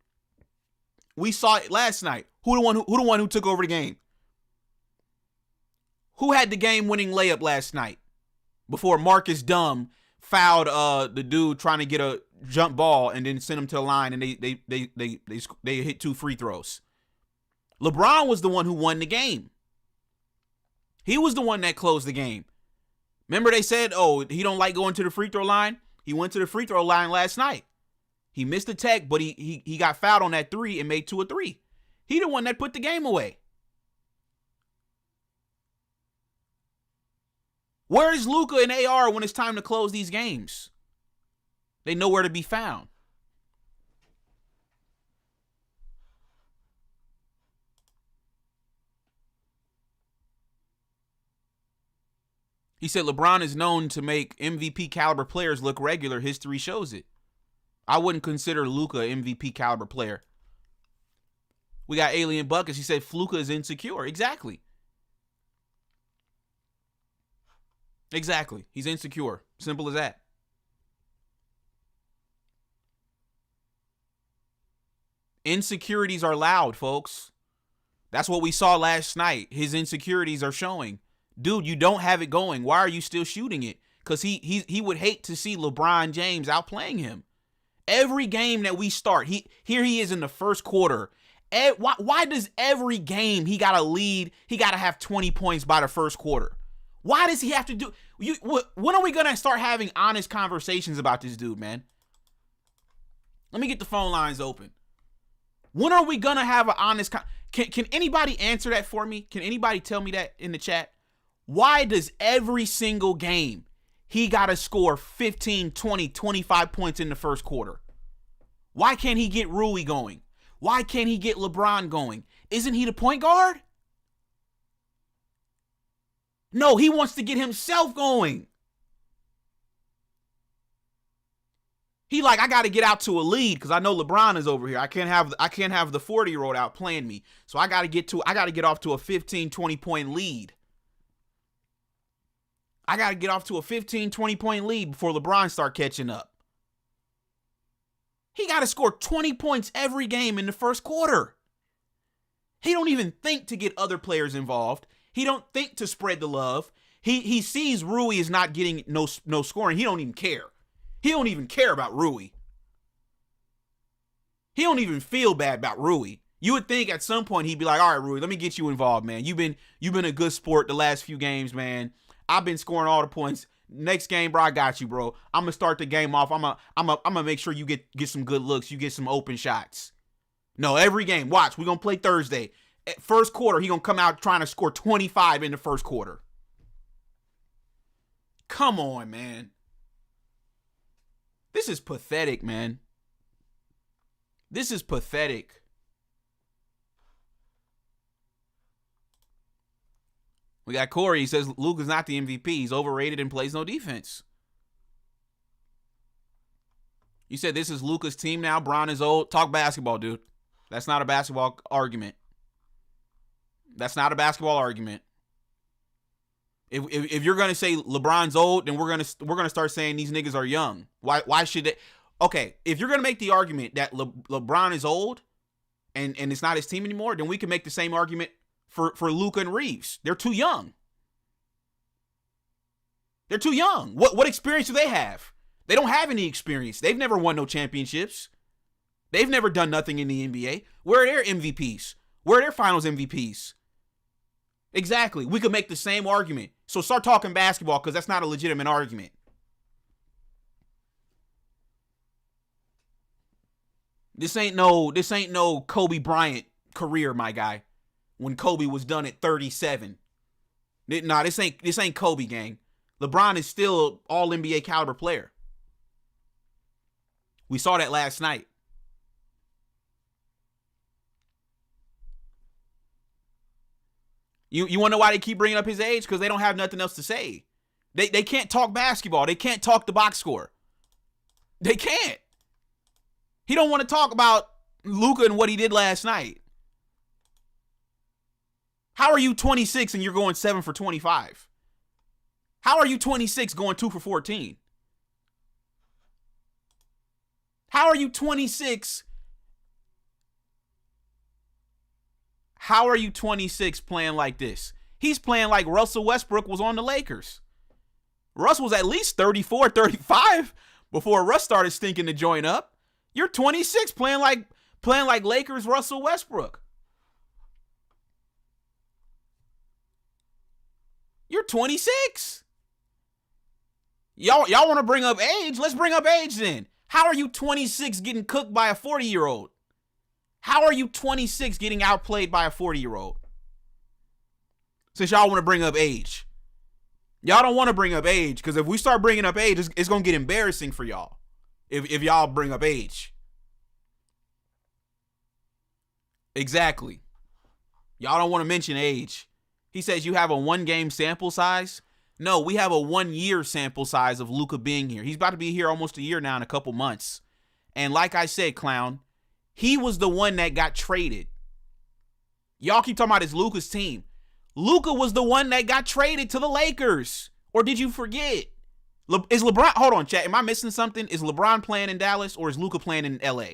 [SPEAKER 13] We saw it last night. Who the one who took over the game? Who had the game-winning layup last night before Marcus Dumb fouled the dude trying to get a jump ball and then sent him to the line and they hit 2 free throws? LeBron was the one who won the game. He was the one that closed the game. Remember they said, oh, he don't like going to the free throw line? He went to the free throw line last night. He missed the tech, but he got fouled on that 3 and made 2 of 3. He the one that put the game away. Where is Luka and AR when it's time to close these games? They know where to be found. He said LeBron is known to make MVP caliber players look regular. History shows it. I wouldn't consider Luka an MVP caliber player. We got Alien Buckets. He said Luka is insecure. Exactly. Exactly. He's insecure. Simple as that. Insecurities are loud, folks. That's what we saw last night. His insecurities are showing. Dude, you don't have it going. Why are you still shooting it? Because he would hate to see LeBron James outplaying him. Every game that we start, here he is in the first quarter. Why does every game he got to lead, he got to have 20 points by the first quarter? Why does he have to do? When are we going to start having honest conversations about this dude, man? Let me get the phone lines open. When are we going to have an honest Can anybody answer that for me? Can anybody tell me that in the chat? Why does every single game he got to score 15, 20, 25 points in the first quarter? Why can't he get Rui going? Why can't he get LeBron going? Isn't he the point guard? No, he wants to get himself going. He like, I got to get out to a lead because I know LeBron is over here. I can't have the 40-year-old out playing me. So I got to get off to a 15, 20 point lead. I got to get off to a 15, 20 point lead before LeBron start catching up. He got to score 20 points every game in the first quarter. He don't even think to get other players involved. He don't think to spread the love. He sees Rui is not getting no scoring. He don't even care. He don't even care about Rui. He don't even feel bad about Rui. You would think at some point he'd be like, all right, Rui, let me get you involved, man. You've been a good sport the last few games, man. I've been scoring all the points. Next game, bro, I got you, bro. I'm gonna start the game off. I'm gonna make sure you get some good looks. You get some open shots. No, every game. Watch, we're gonna play Thursday. First quarter, he gonna come out trying to score 25 in the first quarter. Come on, man. This is pathetic, man. This is pathetic. We got Corey. He says Luka's not the MVP. He's overrated and plays no defense. You said this is Luka's team now. Bron is old. Talk basketball, dude. That's not a basketball argument. That's not a basketball argument. If you're gonna say LeBron's old, then we're gonna start saying these niggas are young. Why should they? Okay, if you're gonna make the argument that LeBron is old, and it's not his team anymore, then we can make the same argument for Luka and Reeves. They're too young. They're too young. What experience do they have? They don't have any experience. They've never won no championships. They've never done nothing in the NBA. Where are their MVPs? Where are their finals MVPs? Exactly. We could make the same argument. So start talking basketball because that's not a legitimate argument. This ain't no Kobe Bryant career, my guy. When Kobe was done at 37. Nah, this ain't Kobe, gang. LeBron is still an all-NBA caliber player. We saw that last night. You want to know why they keep bringing up his age? Because they don't have nothing else to say. They can't talk basketball. They can't talk the box score. They can't. He don't want to talk about Luka and what he did last night. How are you 26 and you're going 7 for 25? How are you 26 going 2 for 14? How are you 26? How are you 26 playing like this? He's playing like Russell Westbrook was on the Lakers. Russ was at least 34, 35 before Russ started stinking the joint up. You're 26 playing like Lakers Russell Westbrook. You're 26. Y'all want to bring up age? Let's bring up age then. How are you 26 getting cooked by a 40-year-old? How are you 26 getting outplayed by a 40-year-old? Since y'all want to bring up age. Y'all don't want to bring up age, because if we start bringing up age, it's going to get embarrassing for y'all if y'all bring up age. Exactly. Y'all don't want to mention age. He says you have a 1-game sample size. No, we have a 1-year sample size of Luka being here. He's about to be here almost a year now in a couple months. And like I said, Clown, he was the one that got traded. Y'all keep talking about it's Luka's team. Luka was the one that got traded to the Lakers. Or did you forget? Is LeBron, hold on, chat, am I missing something? Is LeBron playing in Dallas or is Luka playing in LA?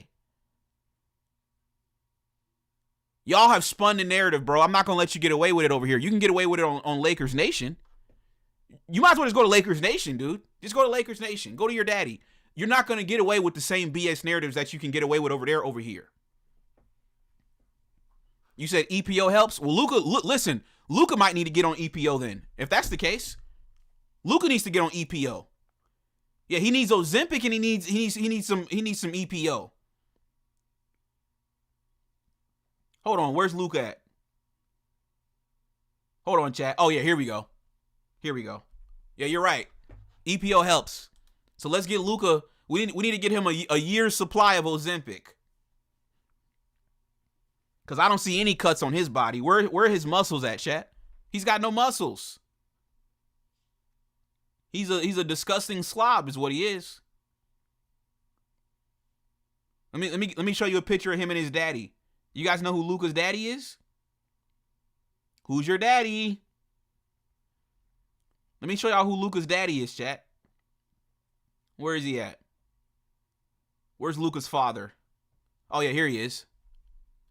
[SPEAKER 13] Y'all have spun the narrative, bro. I'm not going to let you get away with it over here. You can get away with it on Lakers Nation. You might as well just go to Lakers Nation, dude. Just go to Lakers Nation. Go to your daddy. You're not going to get away with the same BS narratives that you can get away with over there, over here. You said EPO helps? Well, listen, Luka might need to get on EPO then. If that's the case, Luka needs to get on EPO. Yeah, he needs Ozempic and he needs some EPO. Hold on, where's Luka at? Hold on, chat. Oh yeah, here we go. Yeah, you're right. EPO helps. So let's get Luka. We need to get him a year's supply of Ozempic. Because I don't see any cuts on his body. Where are his muscles at, chat? He's got no muscles. He's a disgusting slob is what he is. Let me show you a picture of him and his daddy. You guys know who Luka's daddy is? Who's your daddy? Let me show y'all who Luka's daddy is, chat. Where is he at? Where's Luka's father? Oh yeah, here he is.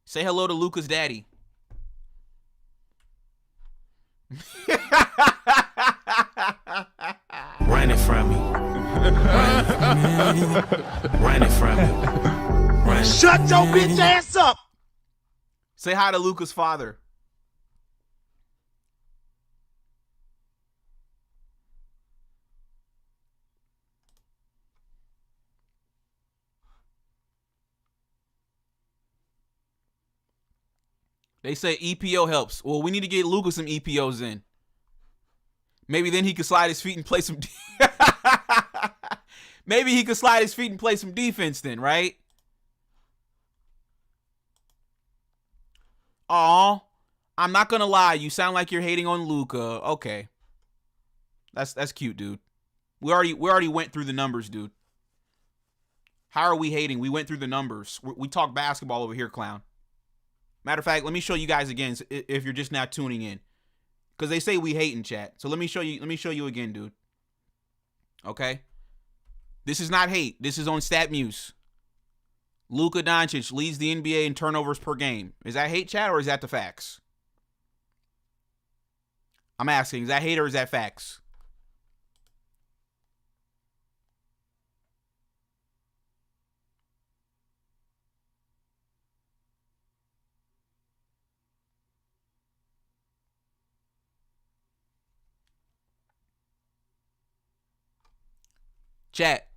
[SPEAKER 13] Say hello to Luka's daddy.
[SPEAKER 2] Running from me. Running from me.
[SPEAKER 12] Shut your bitch ass up.
[SPEAKER 13] Say hi to Luka's father. They say EPO helps. Well, we need to get Luka some EPOs in. Maybe then he could slide his feet and play some. Maybe he could slide his feet and play some defense then, right? Aw, I'm not gonna lie. You sound like you're hating on Luka. Okay, that's cute, dude. We already went through the numbers, dude. How are we hating? We went through the numbers. We talk basketball over here, clown. Matter of fact, let me show you guys again if you're just now tuning in, because they say we hate in chat. So let me show you again, dude. Okay, this is not hate. This is on StatMuse. Luka Doncic leads the NBA in turnovers per game. Is that hate, chat, or is that the facts? I'm asking, is that hate or is that facts? Chat.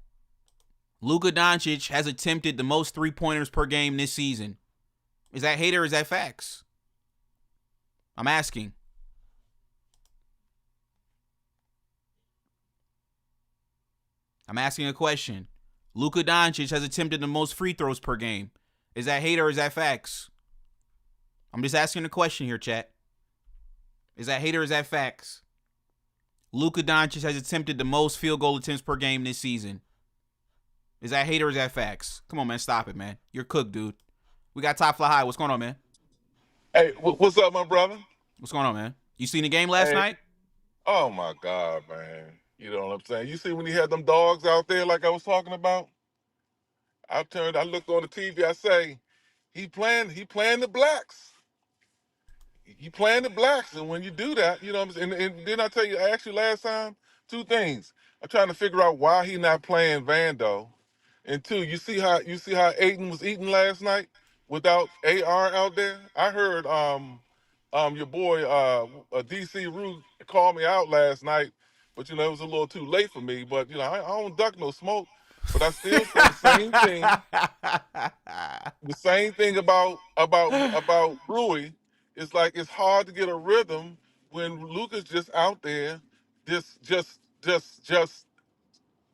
[SPEAKER 13] Luka Doncic has attempted the most three-pointers per game this season. Is that hate or is that facts? I'm asking. I'm asking a question. Luka Doncic has attempted the most free throws per game. Is that hate or is that facts? I'm just asking a question here, chat. Is that hate or is that facts? Luka Doncic has attempted the most field goal attempts per game this season. Is that hate or is that facts? Come on, man. Stop it, man. You're cooked, dude. We got Top Fly High. What's going on, man?
[SPEAKER 10] Hey, what's up, my brother?
[SPEAKER 13] What's going on, man? You seen the game last
[SPEAKER 10] Hey,
[SPEAKER 13] night?
[SPEAKER 10] oh my God, man. You know what I'm saying? You see when he had them dogs out there like I was talking about? I looked on the TV, I say, he playing the blacks. He playing the blacks. And when you do that, you know what I'm saying? And didn't I tell you, I asked you last time? Two things. I'm trying to figure out why he not playing Vando. And two, you see how Aiden was eating last night without AR out there? I heard your boy DC Rue called me out last night, but you know it was a little too late for me. But you know I don't duck no smoke, but I still say the same thing. The same thing about Rui. It's like it's hard to get a rhythm when Luka's just out there, just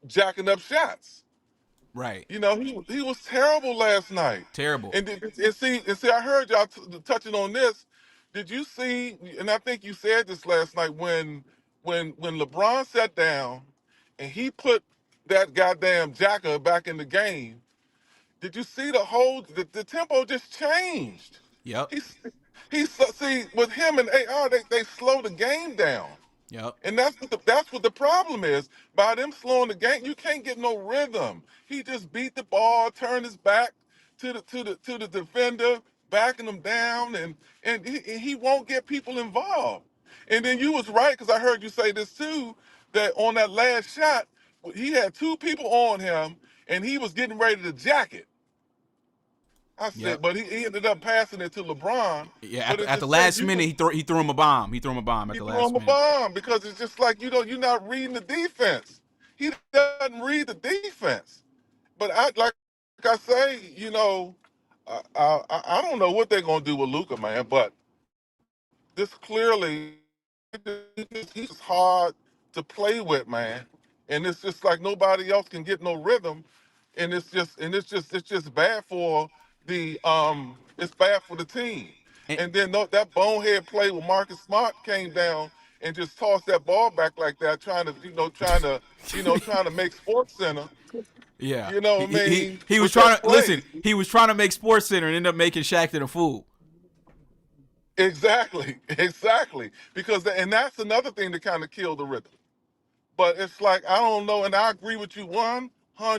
[SPEAKER 10] jacking up shots.
[SPEAKER 13] Right.
[SPEAKER 10] You know, he was terrible last night.
[SPEAKER 13] Terrible.
[SPEAKER 10] And see, I heard y'all touching on this. Did you see? And I think you said this last night when LeBron sat down and he put that goddamn jacker back in the game. Did you see the tempo just changed?
[SPEAKER 13] Yep.
[SPEAKER 10] See with him and AR they slow the game down.
[SPEAKER 13] Yep.
[SPEAKER 10] And that's what the problem is. By them slowing the game, you can't get no rhythm. He just beat the ball, turned his back to the defender, backing him down, and he won't get people involved. And then you was right because I heard you say this too, that on that last shot, he had two people on him, and he was getting ready to jack it. I said,
[SPEAKER 13] Yep.
[SPEAKER 10] but he ended up passing it to LeBron.
[SPEAKER 13] Yeah.
[SPEAKER 10] But it
[SPEAKER 13] At the
[SPEAKER 10] just says
[SPEAKER 13] last minute, he threw him a bomb. He threw him a bomb at the
[SPEAKER 10] threw
[SPEAKER 13] last
[SPEAKER 10] him a
[SPEAKER 13] minute.
[SPEAKER 10] bomb because it's just like you're not reading the defense. He doesn't read the defense. But like I say, I don't know what they're gonna do with Luka, man. But this clearly he's hard to play with, man. And it's just like nobody else can get no rhythm, and it's just bad for the team. And then that bonehead play when Marcus Smart came down and just tossed that ball back like that, trying to make Sports Center.
[SPEAKER 13] Yeah.
[SPEAKER 10] You know what I mean?
[SPEAKER 13] He was
[SPEAKER 10] With that
[SPEAKER 13] trying to
[SPEAKER 10] play.
[SPEAKER 13] listen. He was trying to make Sports Center and ended up making Shaq a fool.
[SPEAKER 10] Exactly. Because and that's another thing that kind of killed the rhythm. But it's like I don't know, and I agree with you 100%. I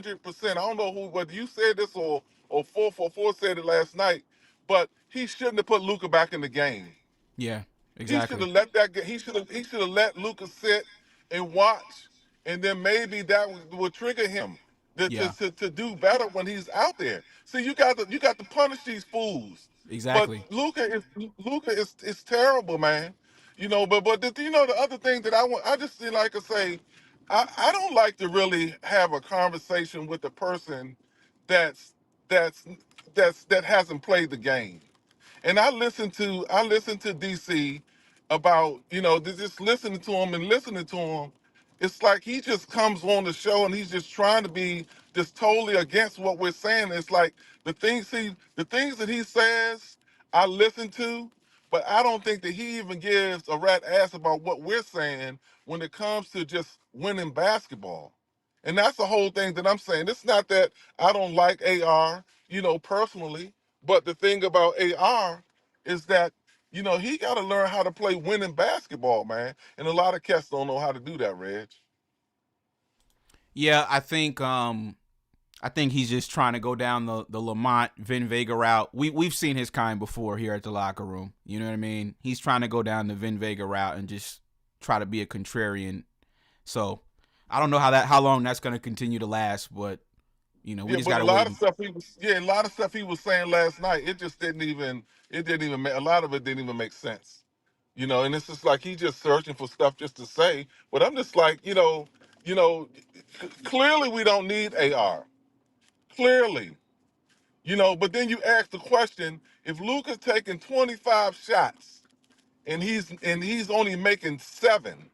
[SPEAKER 10] don't know whether you said this or 444 said it last night, but he shouldn't have put Luka back in the game.
[SPEAKER 13] Yeah.
[SPEAKER 10] He should
[SPEAKER 13] Exactly.
[SPEAKER 10] have let that. He should have let Luka sit and watch, and then maybe that would trigger him
[SPEAKER 13] Yeah.
[SPEAKER 10] to do better when he's out there. See, you got to punish these fools.
[SPEAKER 13] Exactly.
[SPEAKER 10] But Luka is terrible, man. But the other thing that I just like to say, I don't like to really have a conversation with a person that's that's that hasn't played the game. And I listened to DC about just listening to him. It's like he just comes on the show and he's just trying to be just totally against what we're saying. It's like the things that he says, I listen to, but I don't think that he even gives a rat ass about what we're saying when it comes to just winning basketball. And that's the whole thing that I'm saying. It's not that I don't like AR, personally, but the thing about AR is that, he got to learn how to play winning basketball, man. And a lot of cats don't know how to do that, Reg.
[SPEAKER 13] Yeah, I think he's just trying to go down the Lamont Vin Vega route. We've seen his kind before here at the locker room. You know what I mean? He's trying to go down the Vin Vega route and just try to be a contrarian. So I don't know how long that's going to continue to last, but we just got to wait.
[SPEAKER 10] A lot of stuff he was saying last night, it just didn't even a lot of it didn't even make sense. And it's just like he's just searching for stuff just to say. But I'm just like, clearly we don't need AR. Clearly. But then you ask the question, if Luka's taking 25 shots and he's only making 7,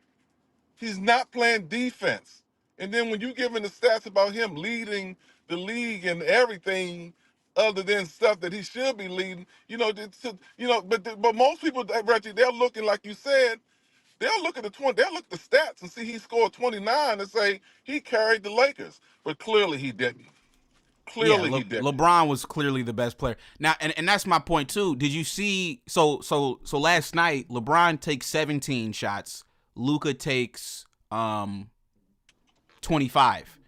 [SPEAKER 10] he's not playing defense. And then when you give him the stats about him leading the league and everything other than stuff that he should be leading, but most people, Reggie, they're looking, like you said, they'll look at the stats and see he scored 29 and say he carried the Lakers. But clearly he didn't. Clearly he didn't.
[SPEAKER 13] LeBron was clearly the best player. Now, and that's my point too. Did you see? So last night, LeBron takes 17 shots. Luka takes 25.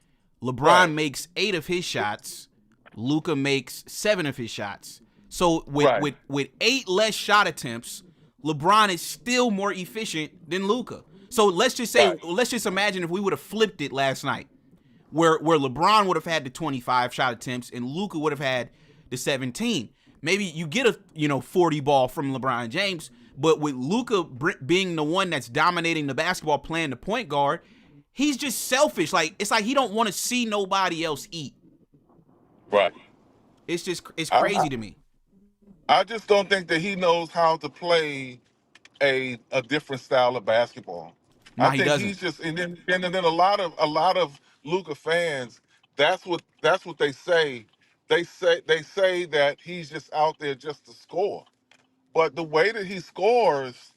[SPEAKER 13] LeBron makes 8 of his shots. Luka makes 7 of his shots. So with 8 less shot attempts, LeBron is still more efficient than Luka. So let's just say, let's just imagine if we would have flipped it last night, where LeBron would have had the 25 shot attempts and Luka would have had the 17. Maybe you get a 40 ball from LeBron James, but with Luka being the one that's dominating the basketball, playing the point guard, he's just selfish. Like, it's like he don't want to see nobody else eat.
[SPEAKER 10] Right.
[SPEAKER 13] It's crazy to me.
[SPEAKER 10] I just don't think that he knows how to play a different style of basketball.
[SPEAKER 13] No,
[SPEAKER 10] I
[SPEAKER 13] he
[SPEAKER 10] think
[SPEAKER 13] doesn't.
[SPEAKER 10] he's just and then a lot of Luka fans, that's what they say. They say that he's just out there just to score. But the way that he scores,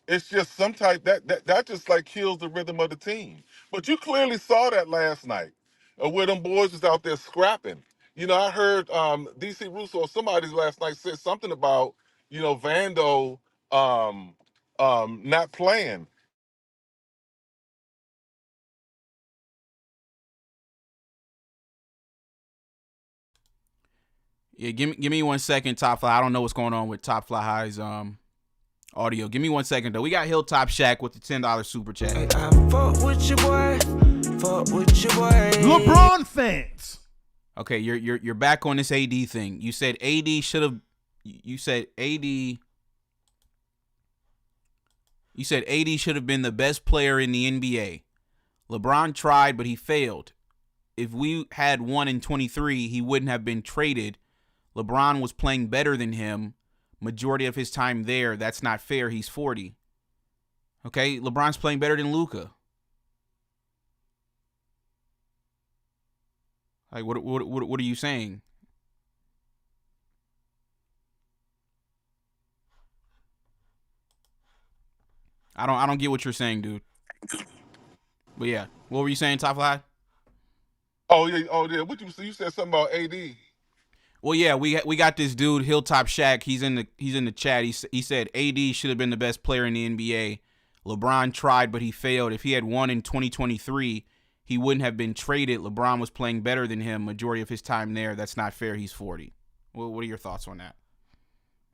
[SPEAKER 10] it's just some type that just like kills the rhythm of the team. But you clearly saw that last night, where them boys was out there scrapping. I heard DC Russo or somebody last night said something about Vando not playing.
[SPEAKER 13] Yeah, give me 1 second, Top Fly. I don't know what's going on with Top Fly High's audio. Give me 1 second though. We got Hilltop Shack with the $10 super chat.
[SPEAKER 15] Fuck with your boy. Fuck with your boy.
[SPEAKER 16] LeBron fans.
[SPEAKER 13] Okay, you're back on this AD thing. You said AD should have. You said AD should have been the best player in the NBA. LeBron tried, but he failed. If we had won in 23, he wouldn't have been traded. LeBron was playing better than him majority of his time there. That's not fair. He's 40. Okay, LeBron's playing better than Luka. Like, what are you saying? I don't get what you're saying, dude. But yeah, what were you saying, Top Fly?
[SPEAKER 10] Oh yeah. What you said something about AD?
[SPEAKER 13] Well, yeah, we got this dude Hilltop Shack. He's in the chat. He said AD should have been the best player in the NBA. LeBron tried, but he failed. If he had won in 2023, he wouldn't have been traded. LeBron was playing better than him majority of his time there. That's not fair. He's 40. Well, what are your thoughts on that?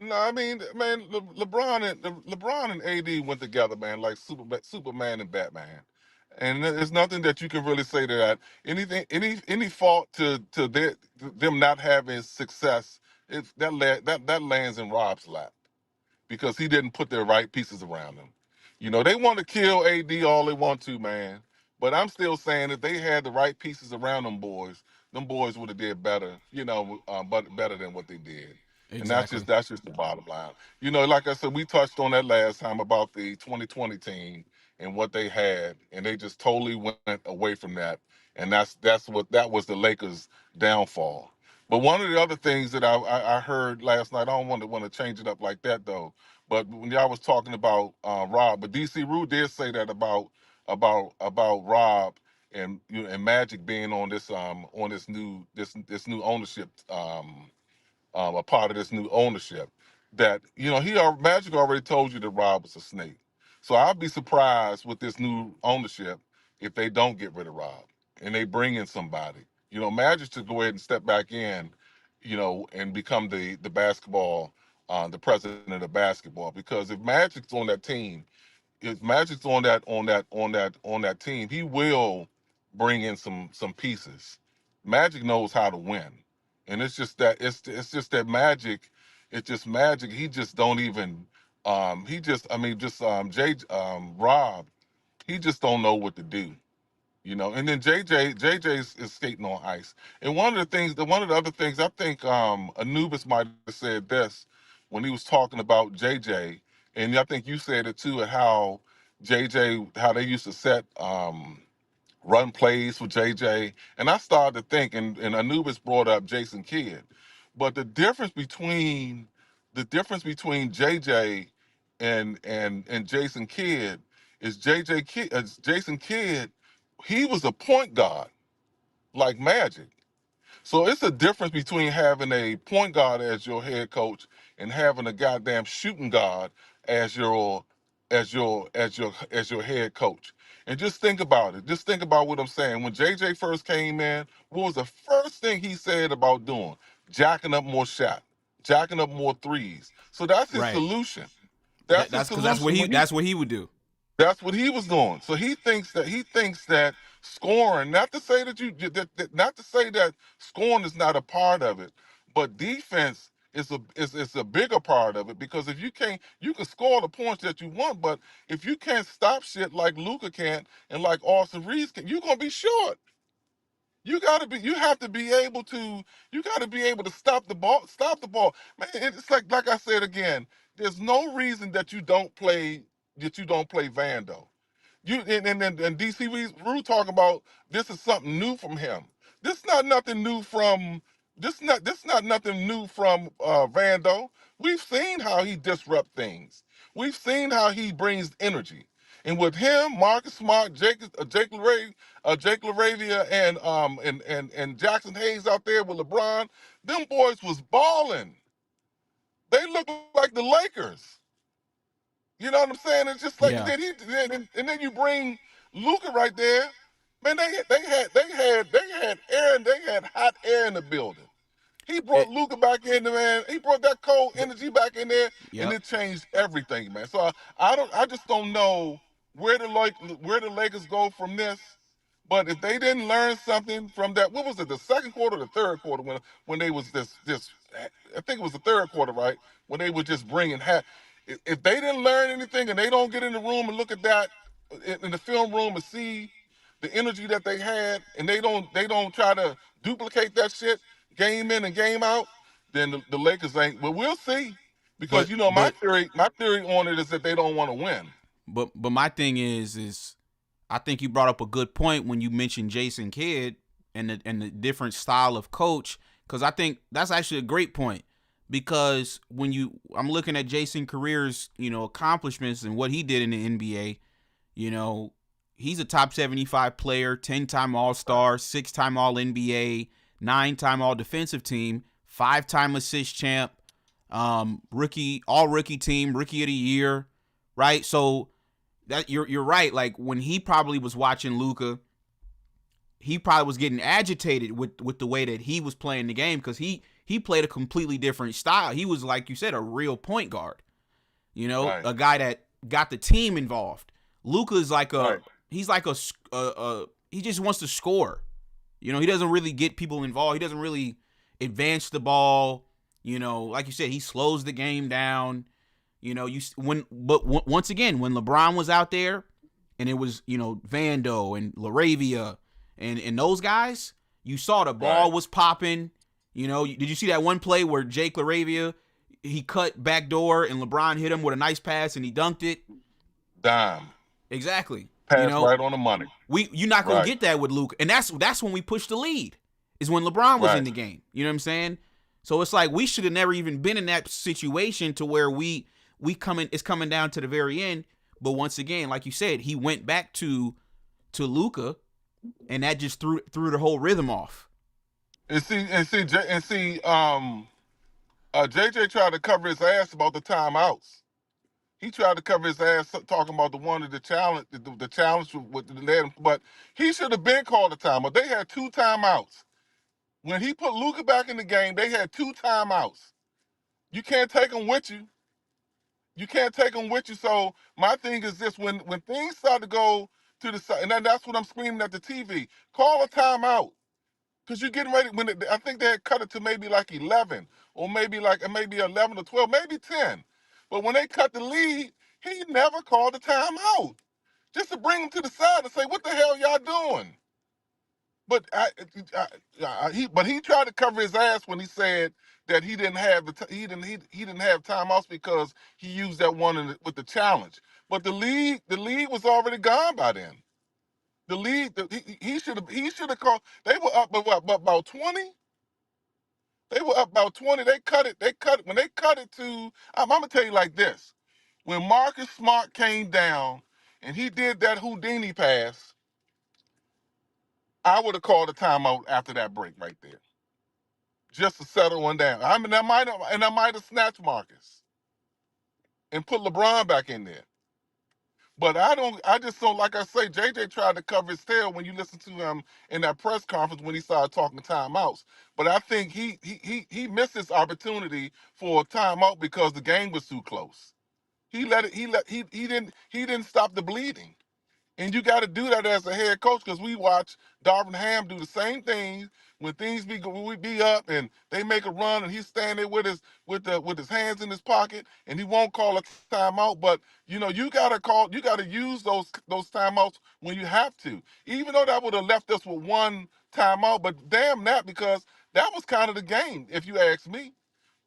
[SPEAKER 10] No, I mean, man, LeBron and AD went together, man, like Superman and Batman. And there's nothing that you can really say to that. Any fault to them not having success, that lands in Rob's lap because he didn't put the right pieces around him. They want to kill AD all they want to, man. But I'm still saying if they had the right pieces around them boys would have did better, but better than what they did.
[SPEAKER 13] Exactly.
[SPEAKER 10] And that's just the bottom line. Like I said, we touched on that last time about the 2020 team and what they had, and they just totally went away from that. And that was the Lakers' downfall. But one of the other things that I heard last night, I don't want to change it up like that though. But when y'all was talking about Rob, but DC Rue did say that about Rob and and Magic being on this new ownership, a part of this new ownership. That Magic already told you that Rob was a snake. So I'd be surprised with this new ownership if they don't get rid of Rob and they bring in somebody. Magic to go ahead and step back in, and become the basketball, the president of the basketball. Because if Magic's on that team, if Magic's on that team, he will bring in some pieces. Magic knows how to win, and it's just that Magic. It's just Magic. He just don't even. Rob. He just don't know what to do. And then JJ is skating on ice. And one of the other things, I think Anubis might have said this when he was talking about JJ, and I think you said it too, at how how they used to set run plays for JJ. And I started to think, and Anubis brought up Jason Kidd, but the difference between JJ and Jason Kidd is Jason Kidd, he was a point guard like Magic. So it's a difference between having a point guard as your head coach and having a goddamn shooting guard as your head coach. And just think about it. Just think about what I'm saying. When JJ first came in, what was the first thing he said about doing? Jacking up more shots, jacking up more threes. So that's his
[SPEAKER 13] Right.
[SPEAKER 10] solution. That's his
[SPEAKER 13] That's because
[SPEAKER 10] solution.
[SPEAKER 13] that's what he would do.
[SPEAKER 10] That's what he was doing. So he thinks that scoring, not to say not to say that scoring is not a part of it, but defense is a bigger part of it, because if you can score the points that you want, but if you can't stop shit like Luka can and like Austin Reeves can, you're gonna be short. You have to be able to stop the ball. Man, it's like I said again, there's no reason that you don't play Vando. You and DC Rue talking about this is something new from him. This not nothing new from this not nothing new from Vando. We've seen how he disrupt things. We've seen how he brings energy. And with him, Marcus Smart, Jake LaRavia, and Jackson Hayes out there with LeBron, them boys was balling. They look like the Lakers. You know what I'm saying? It's just like
[SPEAKER 13] Yeah.
[SPEAKER 10] then you bring Luka right there. Man, they had air, and they had hot air in the building. He brought Luka back in there, man. He brought that cold energy back in there, and it changed everything, man. So I just don't know where the Lakers go from this. But if they didn't learn something from that, what was it, the second quarter or the third quarter when they was this I think it was the third quarter, right? When they were just bringing if they didn't learn anything and they don't get in the room and look at that in the film room and see the energy that they had, and they don't try to duplicate that shit game in and game out, then the Lakers ain't. But we'll see, because my theory on it is that they don't want to win.
[SPEAKER 13] But my thing is I think you brought up a good point when you mentioned Jason Kidd and the different style of coach, because I think that's actually a great point. Because I'm looking at Jason career's, accomplishments and what he did in the NBA, he's a top 75 player, 10-time All-Star, 6-time All-NBA, 9-time All-Defensive Team, 5-time assist champ, all-rookie team, Rookie of the Year, right? So that you're right. Like, when he probably was watching Luka, he probably was getting agitated with the way that he was playing the game, because he played a completely different style. He was, like you said, a real point guard,
[SPEAKER 10] Right.
[SPEAKER 13] a guy that got the team involved. Luka is like he's like he just wants to score. He doesn't really get people involved. He doesn't really advance the ball. Like you said, he slows the game down. Once again, when LeBron was out there and it was, Vando and LaRavia and those guys, you saw the ball was popping. Did you see that one play where Jake LaRavia, he cut backdoor and LeBron hit him with a nice pass and he dunked it?
[SPEAKER 10] Dime.
[SPEAKER 13] Exactly.
[SPEAKER 10] Pass right on the money.
[SPEAKER 13] You're not gonna get that with Luka, and that's when we pushed the lead, is when LeBron was in the game. You know what I'm saying? So it's like we should have never even been in that situation to where it's coming down to the very end. But once again, like you said, he went back to Luka, and that just threw the whole rhythm off.
[SPEAKER 10] And JJ tried to cover his ass about the timeouts. He tried to cover his ass talking about the challenge with the net, but he should have been called a timeout. They had 2 timeouts. When he put Luka back in the game, they had 2 timeouts. You can't take them with you. So my thing is this: when things start to go to the side, and that's what I'm screaming at the TV. Call a timeout, because you're getting ready. I think they had cut it to maybe like 11, or maybe 11 or 12, maybe 10. But when they cut the lead, he never called a timeout, just to bring him to the side and say, "What the hell y'all doing?" But he tried to cover his ass when he said that he didn't have he didn't have timeouts because he used that one with the challenge. But the league was already gone by then. The league, he should have called. They were up about 20. They were up about 20. They cut it. When they cut it to. I'm gonna tell you like this: when Marcus Smart came down and he did that Houdini pass, I would have called a timeout after that break right there. just to settle one down. I mean, I might have snatched Marcus and put LeBron back in there. But I just don't, like I say, JJ tried to cover his tail when you listen to him in that press conference when he started talking timeouts. But I think he missed his opportunity for a timeout because the game was too close. He didn't stop the bleeding. And you got to do that as a head coach, because we watch Darvin Ham do the same thing when things we be up and they make a run and he's standing there with his hands in his pocket and he won't call a timeout. But you got to use those timeouts when you have to. Even though that would have left us with one timeout, but damn that, because that was kind of the game, if you ask me,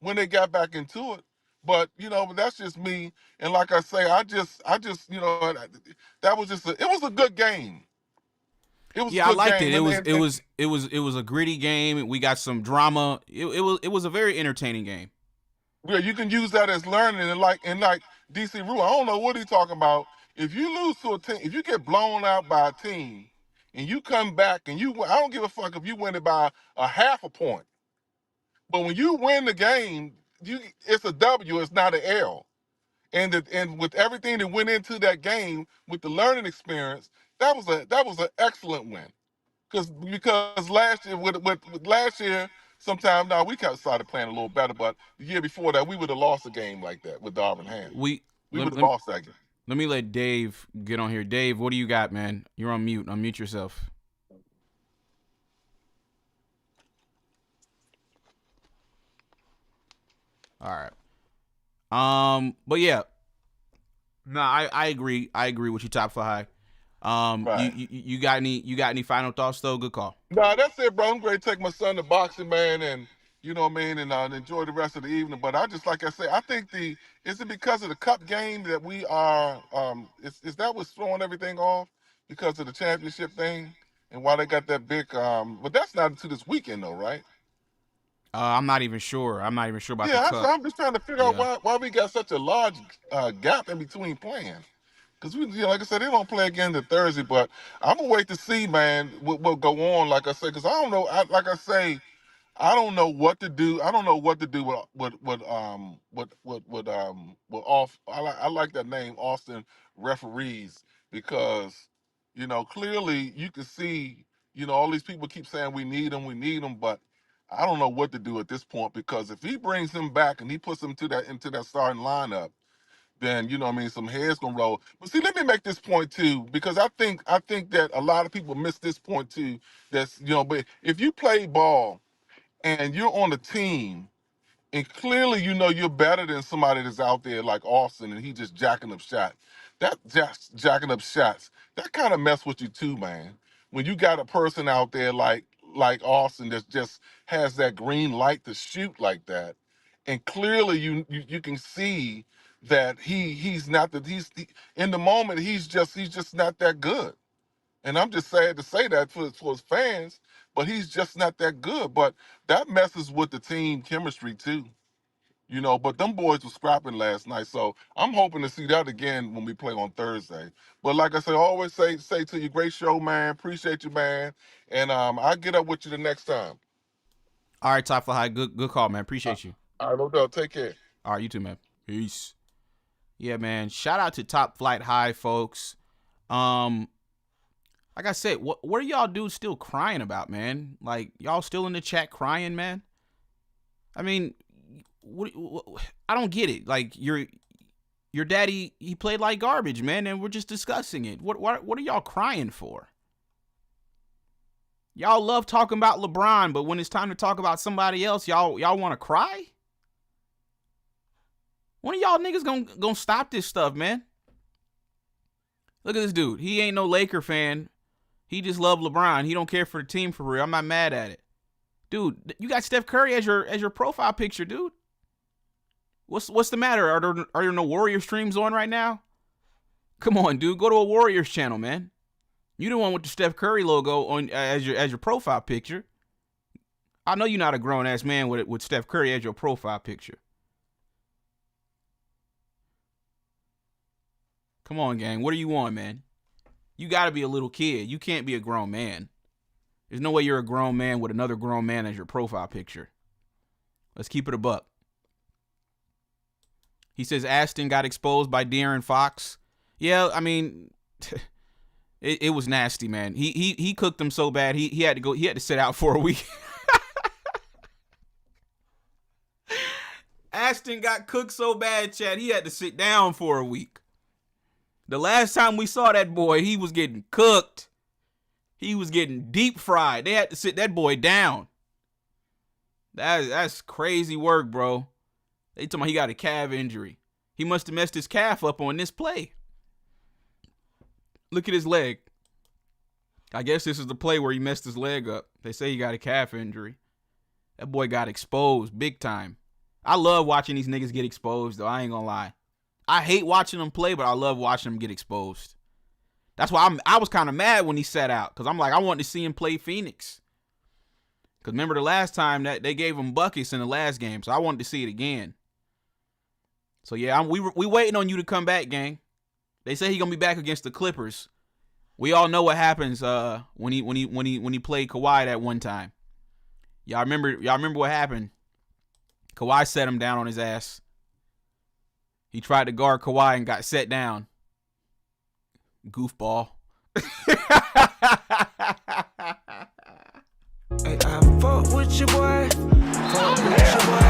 [SPEAKER 10] when they got back into it. But that's just me. And like I say, I just that was it was a good game. It was
[SPEAKER 13] Yeah,
[SPEAKER 10] a
[SPEAKER 13] I
[SPEAKER 10] good
[SPEAKER 13] liked
[SPEAKER 10] game.
[SPEAKER 13] it. It was a gritty game. We got some drama. It was a very entertaining game.
[SPEAKER 10] Yeah, you can use that as learning, and like DC Rule, I don't know what he's talking about. If you lose to a team, if you get blown out by a team, and you come back and I don't give a fuck if you win it by a half a point. But when you win the game, it's a W. It's not an L. And with everything that went into that game, with the learning experience, that was an excellent win. Because last year with last year, sometime now we kind of started playing a little better, but the year before that we would have lost a game like that with Darvin Ham. We would have lost that game.
[SPEAKER 13] Let me let Dave get on here. Dave, what do you got, man? You're on mute. Unmute yourself. All right. But yeah. No, I agree. I agree with you, Top Five. Right. You got any final thoughts though? Good call.
[SPEAKER 10] No, that's it, bro. I'm going to take my son to boxing, man, and you know what I mean, and enjoy the rest of the evening. But I just, like I say, I think is it because of the cup game that we are is that what's throwing everything off, because of the championship thing and why they got that big but that's not until this weekend though, right?
[SPEAKER 13] I'm not even sure. I'm not even sure about the cup.
[SPEAKER 10] I'm just trying to figure out why we got such a large gap in between playing. Because like I said, they don't play again the Thursday, but I'm gonna wait to see, man, what go on. Like I said, because I don't know. I don't know what to do. I don't know what to do with off. I like that name, Austin referees, because clearly you can see, all these people keep saying we need them, but I don't know what to do at this point, because if he brings him back and he puts him into that starting lineup, then some heads gonna roll. But see, let me make this point too, because I think that a lot of people miss this point too. That's but if you play ball and you're on a team, and clearly you're better than somebody that's out there like Austin, and he just jacking up shots. Jacking up shots, that kind of mess with you too, man. When you got a person out there like Austin that just has that green light to shoot like that, and clearly you can see that he's not that in the moment he's just not that good. And I'm just sad to say that for his fans, but he's just not that good. But that messes with the team chemistry too. But them boys were scrapping last night, so I'm hoping to see that again when we play on Thursday. But like I say, I always say to you, great show, man. Appreciate you, man. And I'll get up with you the next time.
[SPEAKER 13] All right, Top Fly, good call, man. Appreciate you.
[SPEAKER 10] All right, no doubt. Take care.
[SPEAKER 13] All right, you too, man. Peace. Yeah, man. Shout out to Top Flight High, folks. Like I said, what are y'all dudes still crying about, man? Like, y'all still in the chat crying, man? I mean, what I don't get it. Like, your daddy, he played like garbage, man, and we're just discussing it. What are y'all crying for? Y'all love talking about LeBron, but when it's time to talk about somebody else, y'all want to cry? When are y'all niggas gonna stop this stuff, man? Look at this dude. He ain't no Laker fan. He just love LeBron. He don't care for the team for real. I'm not mad at it. Dude, you got Steph Curry as your profile picture, dude. What's the matter? Are there no Warriors streams on right now? Come on, dude. Go to a Warriors channel, man. You the one with the Steph Curry logo on as your profile picture. I know you're not a grown ass man with Steph Curry as your profile picture. Come on, gang. What are you on, man? You got to be a little kid. You can't be a grown man. There's no way you're a grown man with another grown man as your profile picture. Let's keep it a buck. He says Ashton got exposed by De'Aaron Fox. Yeah, I mean, it was nasty, man. He cooked him so bad he had to sit out for a week. Ashton got cooked so bad, Chad, he had to sit down for a week. The last time we saw that boy, he was getting cooked. He was getting deep fried. They had to sit that boy down. That's crazy work, bro. They told me he got a calf injury. He must have messed his calf up on this play. Look at his leg. I guess this is the play where he messed his leg up. They say he got a calf injury. That boy got exposed big time. I love watching these niggas get exposed, though. I ain't gonna lie. I hate watching them play, but I love watching them get exposed. That's why I was kind of mad when he sat out, because I'm like, I wanted to see him play Phoenix. Because remember the last time that they gave him buckets in the last game, so I wanted to see it again. So yeah, we waiting on you to come back, gang. They say he gonna be back against the Clippers. We all know what happens when he played Kawhi that one time. Y'all remember what happened? Kawhi set him down on his ass. He tried to guard Kawhi and got set down. Goofball.
[SPEAKER 15] Hey, I fuck with your boy. Fuck with your boy.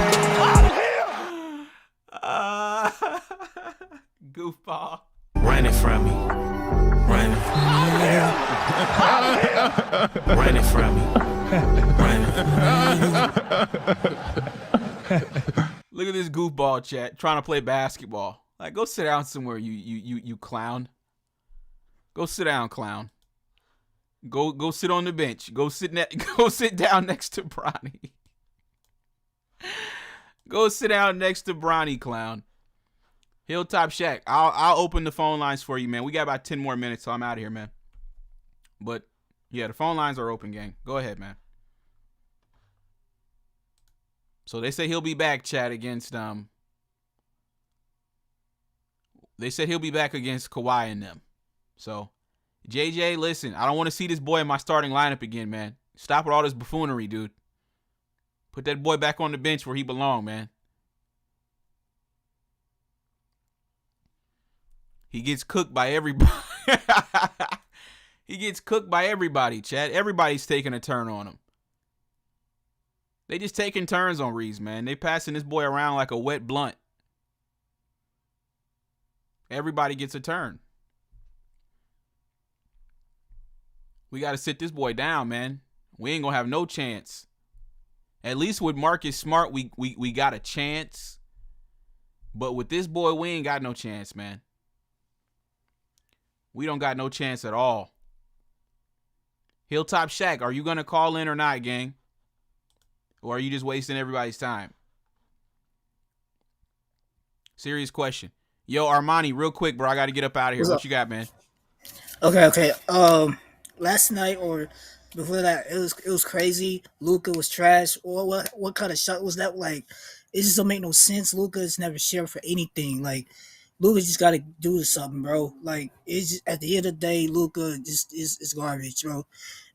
[SPEAKER 13] Goofball.
[SPEAKER 2] Running from me. Running. Running from me.
[SPEAKER 13] Look at this goofball chat trying to play basketball. Like, go sit down somewhere, you clown. Go sit down, clown. Go sit on the bench. Go sit down next to Bronny. Go sit down next to Bronny, clown. Hilltop Shack. I'll open the phone lines for you, man. We got about 10 more minutes, so I'm out of here, man. But yeah, the phone lines are open, gang. Go ahead, man. So they say he'll be back, Chad, against They said he'll be back against Kawhi and them. So, JJ, listen, I don't want to see this boy in my starting lineup again, man. Stop with all this buffoonery, dude. Put that boy back on the bench where he belongs, man. He gets cooked by everybody. He gets cooked by everybody, Chad. Everybody's taking a turn on him. They just taking turns on Reeves, man. They passing this boy around like a wet blunt. Everybody gets a turn. We got to sit this boy down, man. We ain't going to have no chance. At least with Marcus Smart, we got a chance. But with this boy, we ain't got no chance, man. We don't got no chance at all. Hilltop Shack, are you going to call in or not, gang? Or are you just wasting everybody's time? Serious question. Yo, Armani, real quick, bro. I got to get up out of here. What you got, man?
[SPEAKER 4] Okay. Last night or before that, it was crazy. Luka was trash. What kind of shot was that? Like, it just don't make no sense. Luka is never shared for anything. Like, Luka just got to do something, bro. Like, it's just, at the end of the day, Luka just is garbage, bro.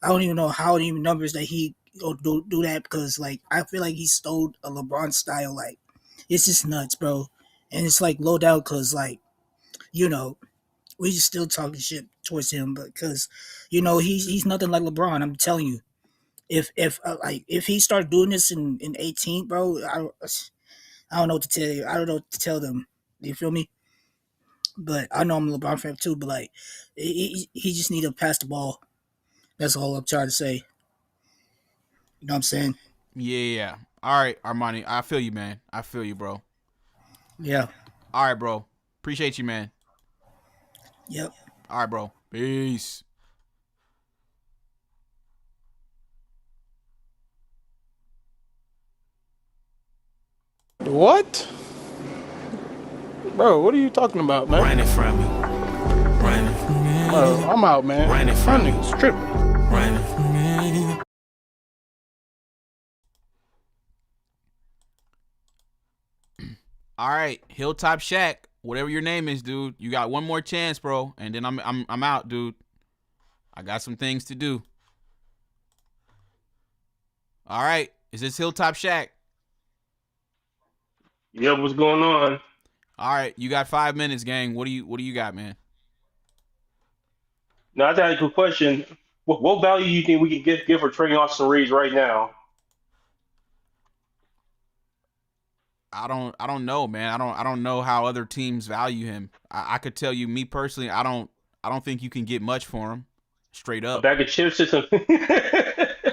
[SPEAKER 4] I don't even know how many numbers that he do that, because like I feel like he stole a LeBron style. Like, it's just nuts, bro. And it's like low down, because like, you know, we just still talking shit towards him, but because, you know, he's nothing like LeBron. I'm telling you, if he started doing this in 18, bro, I don't know what to tell you. I don't know what to tell them. You feel me? But I know I'm a LeBron fan too. But like, he just need to pass the ball. That's all I'm trying to say. You know what I'm saying?
[SPEAKER 13] Yeah. All right, Armani. I feel you, man. I feel you, bro.
[SPEAKER 4] Yeah.
[SPEAKER 13] All right, bro. Appreciate you, man.
[SPEAKER 4] Yep.
[SPEAKER 13] All right, bro. Peace.
[SPEAKER 5] What? Bro, what are you talking about, man?
[SPEAKER 2] Running from me. Running.
[SPEAKER 5] Bro, I'm out, man.
[SPEAKER 2] Running from me.
[SPEAKER 5] Niggas tripping.
[SPEAKER 2] Running.
[SPEAKER 13] All right, Hilltop Shack, whatever your name is, dude. You got one more chance, bro, and then I'm out, dude. I got some things to do. All right, is this Hilltop Shack?
[SPEAKER 6] Yeah, what's going on?
[SPEAKER 13] All right, you got 5 minutes, gang. What do you got, man?
[SPEAKER 6] Now, that's a good question. What value do you think we can give for trading Austin Reeves right now?
[SPEAKER 13] I don't know, man. I don't know how other teams value him. I could tell you, me personally, I don't think you can get much for him. Straight
[SPEAKER 6] A
[SPEAKER 13] up.
[SPEAKER 6] bag of chips or something?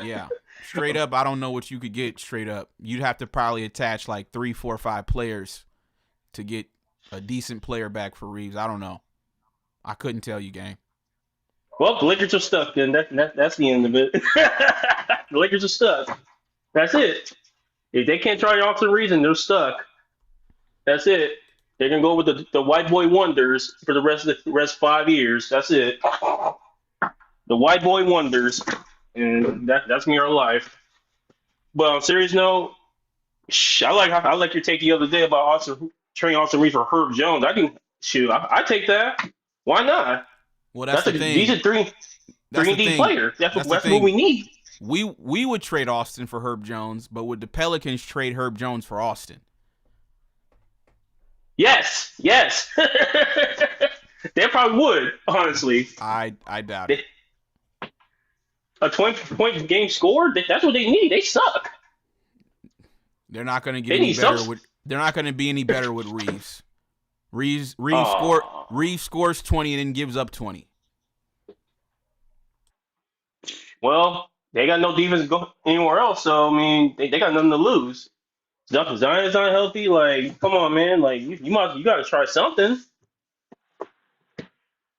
[SPEAKER 13] Yeah. Straight up, I don't know what you could get straight up. You'd have to probably attach like 3, 4, 5 players to get a decent player back for Reeves. I don't know. I couldn't tell you, gang.
[SPEAKER 6] Well, the Lakers are stuck, then. That's the end of it. The Lakers are stuck. That's it. If they can't try Austin Reeves, then they're stuck. That's it. They're gonna go with the white boy wonders for the rest 5 years. That's it. The white boy wonders, and that's me our life. But on a serious note, I like your take the other day about trading Austin Reeves for Herb Jones. I take that. Why not?
[SPEAKER 13] Well, that's the thing.
[SPEAKER 6] These are three and D players. That's what we need.
[SPEAKER 13] We would trade Austin for Herb Jones, but would the Pelicans trade Herb Jones for Austin?
[SPEAKER 6] Yes. They probably would, honestly.
[SPEAKER 13] I doubt it.
[SPEAKER 6] A 20-point game scored, that's what they need. They suck.
[SPEAKER 13] They're not going to get any better with they're not going to be any better with Reeves. Reeves scores 20 and then gives up 20.
[SPEAKER 6] Well, they got no defense to go anywhere else, so I mean they got nothing to lose. Zion's not healthy. Like, come on, man. Like you got to try something.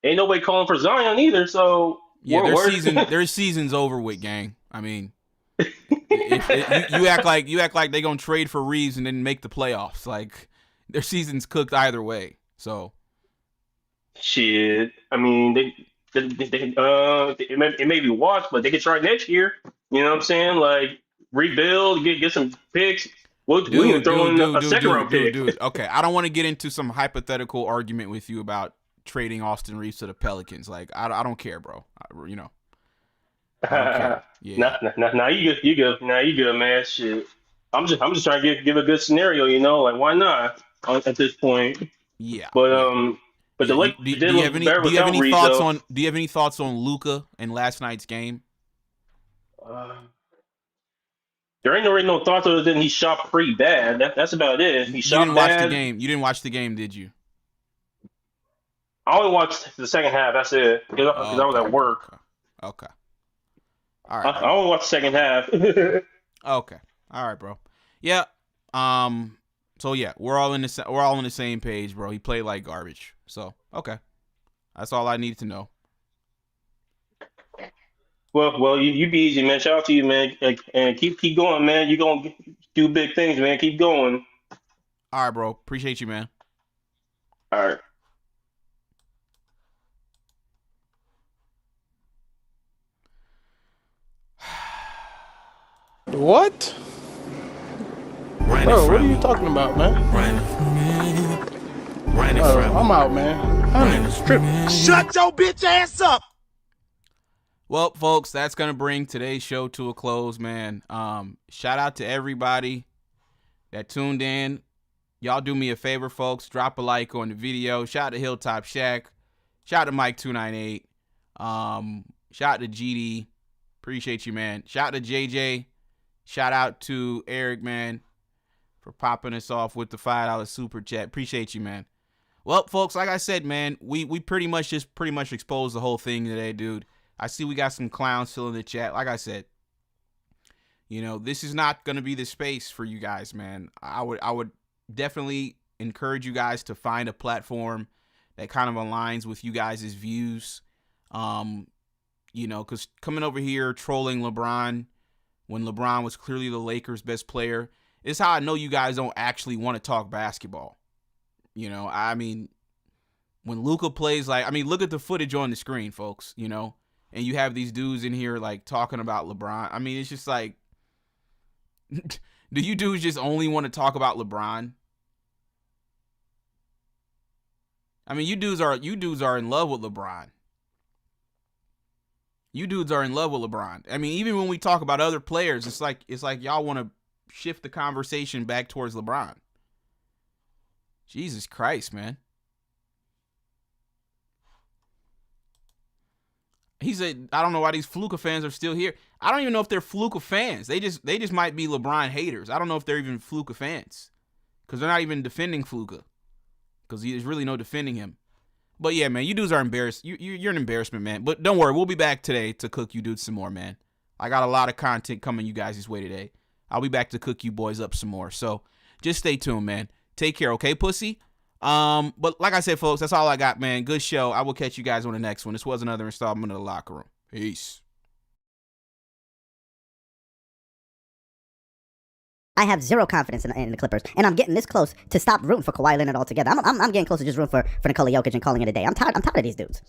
[SPEAKER 6] Ain't nobody calling for Zion either. So
[SPEAKER 13] yeah, their season's over with, gang. I mean, you act like they gonna trade for Reeves and then make the playoffs. Like their season's cooked either way. So
[SPEAKER 6] shit. I mean, it may be washed, but they can try next year. You know what I'm saying? Like rebuild, get some picks. We can throw in a second-round pick.
[SPEAKER 13] Okay, I don't want to get into some hypothetical argument with you about trading Austin Reeves to the Pelicans. Like, I don't care, bro. You know. I don't care. Yeah.
[SPEAKER 6] Nah, you good. Nah, you good, man. Shit. I'm just trying to give a good scenario. You know, like why not at this point?
[SPEAKER 13] Yeah.
[SPEAKER 6] But But the Lakers did look better without Reeves, though.
[SPEAKER 13] Do you have any thoughts on Luka in last night's game?
[SPEAKER 6] There ain't really no thoughts other than he shot pretty bad. That's about it. He shot bad.
[SPEAKER 13] You didn't watch the game, did you?
[SPEAKER 6] I only watched the second half. That's it. Because I was at work.
[SPEAKER 13] Okay. All right.
[SPEAKER 6] I only watched the second half.
[SPEAKER 13] Okay. All right, bro. Yeah. So yeah, we're all on the same page, bro. He played like garbage. So okay, that's all I need to know.
[SPEAKER 6] Well, you be easy, man. Shout out to you, man, and keep going, man. You gonna do big things, man. Keep going.
[SPEAKER 13] All right, bro. Appreciate you, man.
[SPEAKER 6] All right.
[SPEAKER 5] What? Bro, what are you talking about, man? I'm out, man. I'm tripping.
[SPEAKER 12] Shut your bitch ass up.
[SPEAKER 13] Well, folks, that's going to bring today's show to a close, man. Shout out to everybody that tuned in. Y'all do me a favor, folks. Drop a like on the video. Shout out to Hilltop Shack. Shout out to Mike298. Shout out to GD. Appreciate you, man. Shout out to JJ. Shout out to Eric, man, for popping us off with the $5 super chat. Appreciate you, man. Well, folks, like I said, man, we pretty much exposed the whole thing today, dude. I see we got some clowns still in the chat. Like I said, you know, this is not going to be the space for you guys, man. I would definitely encourage you guys to find a platform that kind of aligns with you guys' views. You know, because coming over here trolling LeBron when LeBron was clearly the Lakers' best player is how I know you guys don't actually want to talk basketball. You know, I mean, when Luka plays, like, I mean, look at the footage on the screen, folks, you know, and you have these dudes in here, like, talking about LeBron. I mean, it's just like, do you dudes just only want to talk about LeBron? I mean, you dudes are in love with LeBron. You dudes are in love with LeBron. I mean, even when we talk about other players, it's like y'all want to shift the conversation back towards LeBron. Jesus Christ, man. He said, I don't know why these Fluka fans are still here. I don't even know if they're Fluka fans. They just might be LeBron haters. I don't know if they're even Fluka fans because they're not even defending Fluka because there's really no defending him. But yeah, man, you dudes are embarrassed. You're an embarrassment, man. But don't worry, we'll be back today to cook you dudes some more, man. I got a lot of content coming you guys this way today. I'll be back to cook you boys up some more. So just stay tuned, man. Take care, okay, pussy? But like I said, folks, that's all I got, man. Good show. I will catch you guys on the next one. This was another installment of The Locker Room. Peace.
[SPEAKER 7] I have zero confidence in the Clippers, and I'm getting this close to stop rooting for Kawhi Leonard altogether. I'm getting close to just rooting for Nikola Jokic and calling it a day. I'm tired of these dudes.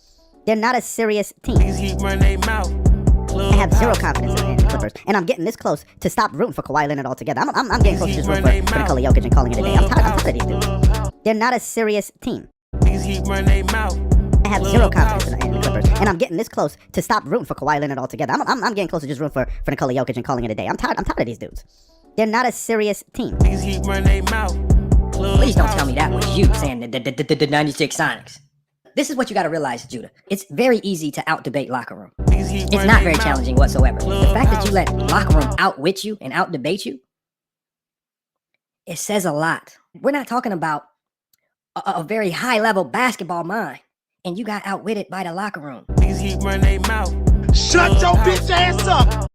[SPEAKER 7] They're not a serious team. I have zero confidence in the Clippers, and I'm getting this close to stop rooting for Kawhi Leonard altogether. I'm getting close to just rooting for Nikola Jokic and calling it a day. I'm tired of these dudes. They're not a serious team. I have zero confidence in the Clippers, and I'm getting this close to stop rooting for Kawhi Leonard altogether. I'm getting close to just rooting for Nikola Jokic and calling it a day. I'm tired of these dudes. They're not a serious team.
[SPEAKER 8] Please don't tell me that was you saying the 96 Sonics. This is what you got to realize, Judah. It's very easy to out-debate Locker Room. It's not very challenging whatsoever. The fact that you let Locker Room outwit you and out-debate you, it says a lot. We're not talking about a very high-level basketball mind, and you got outwitted by the Locker Room.
[SPEAKER 15] Shut your bitch ass up!